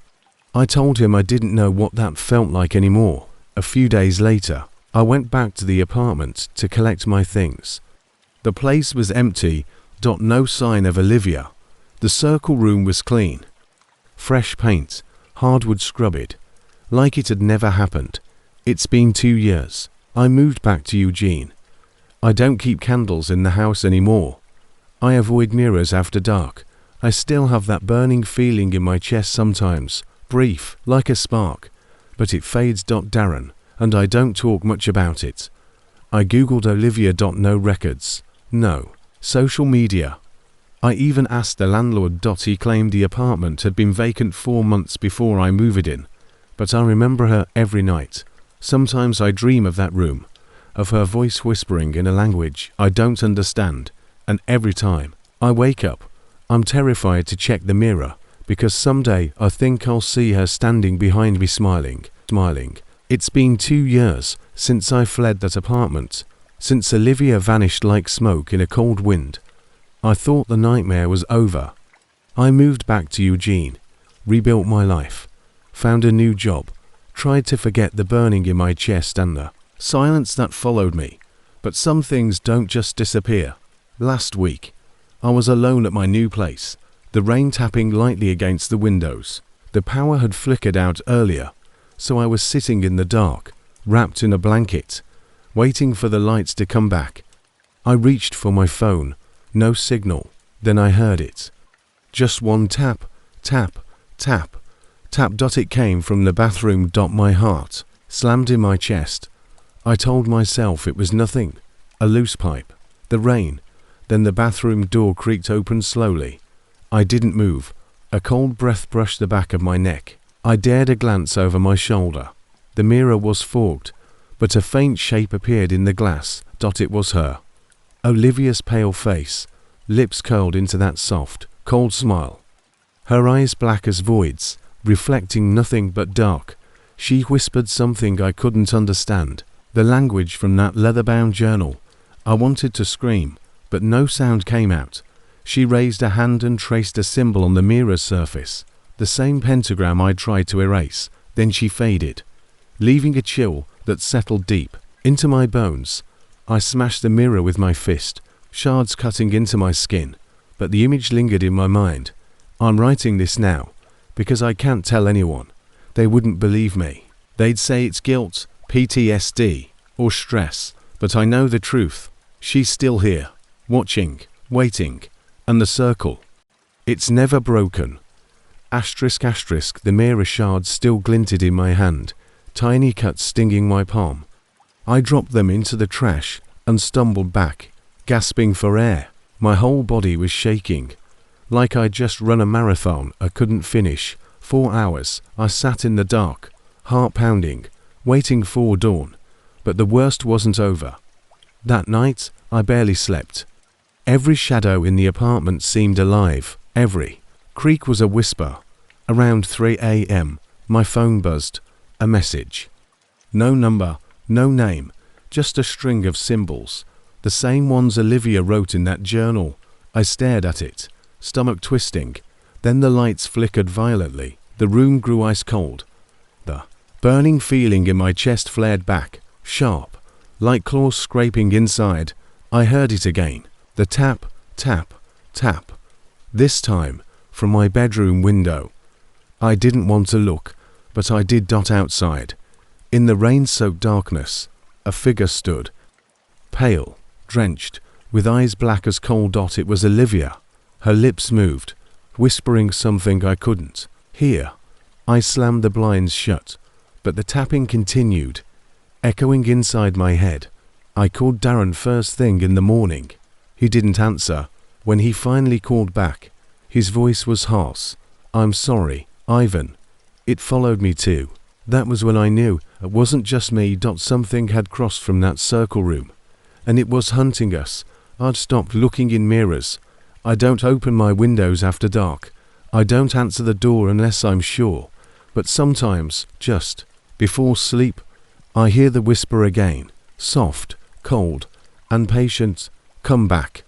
I told him I didn't know what that felt like anymore. A few days later, I went back to the apartment to collect my things. The place was empty, no sign of Olivia. The circle room was clean. Fresh paint, hardwood scrubbed, like it had never happened. It's been 2 years. I moved back to Eugene. I don't keep candles in the house anymore. I avoid mirrors after dark. I still have that burning feeling in my chest sometimes, brief, like a spark, but it fades. Darren, and I don't talk much about it. I googled Olivia. No records. No. Social media. I even asked the landlord. He claimed the apartment had been vacant 4 months before I moved in, but I remember her every night. Sometimes I dream of that room, of her voice whispering in a language I don't understand, and every time I wake up, I'm terrified to check the mirror, because someday I think I'll see her standing behind me smiling. It's been 2 years since I fled that apartment, since Olivia vanished like smoke in a cold wind. I thought the nightmare was over. I moved back to Eugene, rebuilt my life, found a new job, tried to forget the burning in my chest and the silence that followed me. But some things don't just disappear. Last week, I was alone at my new place, the rain tapping lightly against the windows. The power had flickered out earlier, so I was sitting in the dark, wrapped in a blanket, waiting for the lights to come back. I reached for my phone, no signal. Then I heard it. Just one tap, tap, tap, tap. It came from the bathroom. My heart slammed in my chest. I told myself it was nothing, a loose pipe, the rain. Then the bathroom door creaked open slowly. I didn't move. A cold breath brushed the back of my neck. I dared a glance over my shoulder. The mirror was fogged, but a faint shape appeared in the glass. It was her. Olivia's pale face, lips curled into that soft, cold smile. Her eyes black as voids, reflecting nothing but dark. She whispered something I couldn't understand. The language from that leather-bound journal. I wanted to scream, but no sound came out. She raised a hand and traced a symbol on the mirror's surface, the same pentagram I'd tried to erase. Then she faded, leaving a chill that settled deep into my bones. I smashed the mirror with my fist, shards cutting into my skin, but the image lingered in my mind. I'm writing this now because I can't tell anyone. They wouldn't believe me. They'd say it's guilt, PTSD, or stress, but I know the truth. She's still here, watching, waiting, and the circle. It's never broken. Asterisk asterisk, the mirror shards still glinted in my hand, tiny cuts stinging my palm. I dropped them into the trash and stumbled back, gasping for air. My whole body was shaking, like I'd just run a marathon I couldn't finish. 4 hours, I sat in the dark, heart pounding, waiting for dawn. But the worst wasn't over. That night, I barely slept. Every shadow in the apartment seemed alive. Every creak was a whisper. Around 3 a.m., my phone buzzed. A message. No number, no name, just a string of symbols. The same ones Olivia wrote in that journal. I stared at it, stomach twisting. Then the lights flickered violently. The room grew ice cold. The burning feeling in my chest flared back, sharp, like claws scraping inside. I heard it again. The tap, tap, tap. This time, from my bedroom window. I didn't want to look, but I did. Outside, in the rain-soaked darkness, a figure stood. Pale, drenched, with eyes black as coal. It was Olivia. Her lips moved, whispering something I couldn't hear. I slammed the blinds shut, but the tapping continued, echoing inside my head. I called Darren first thing in the morning. He didn't answer. When he finally called back, his voice was hoarse. "I'm sorry, Ivan." It followed me too. That was when I knew it wasn't just me. Something had crossed from that circle room, and it was hunting us. I'd stopped looking in mirrors. I don't open my windows after dark. I don't answer the door unless I'm sure. But sometimes, just before sleep, I hear the whisper again, soft, cold, and patient. "Come back."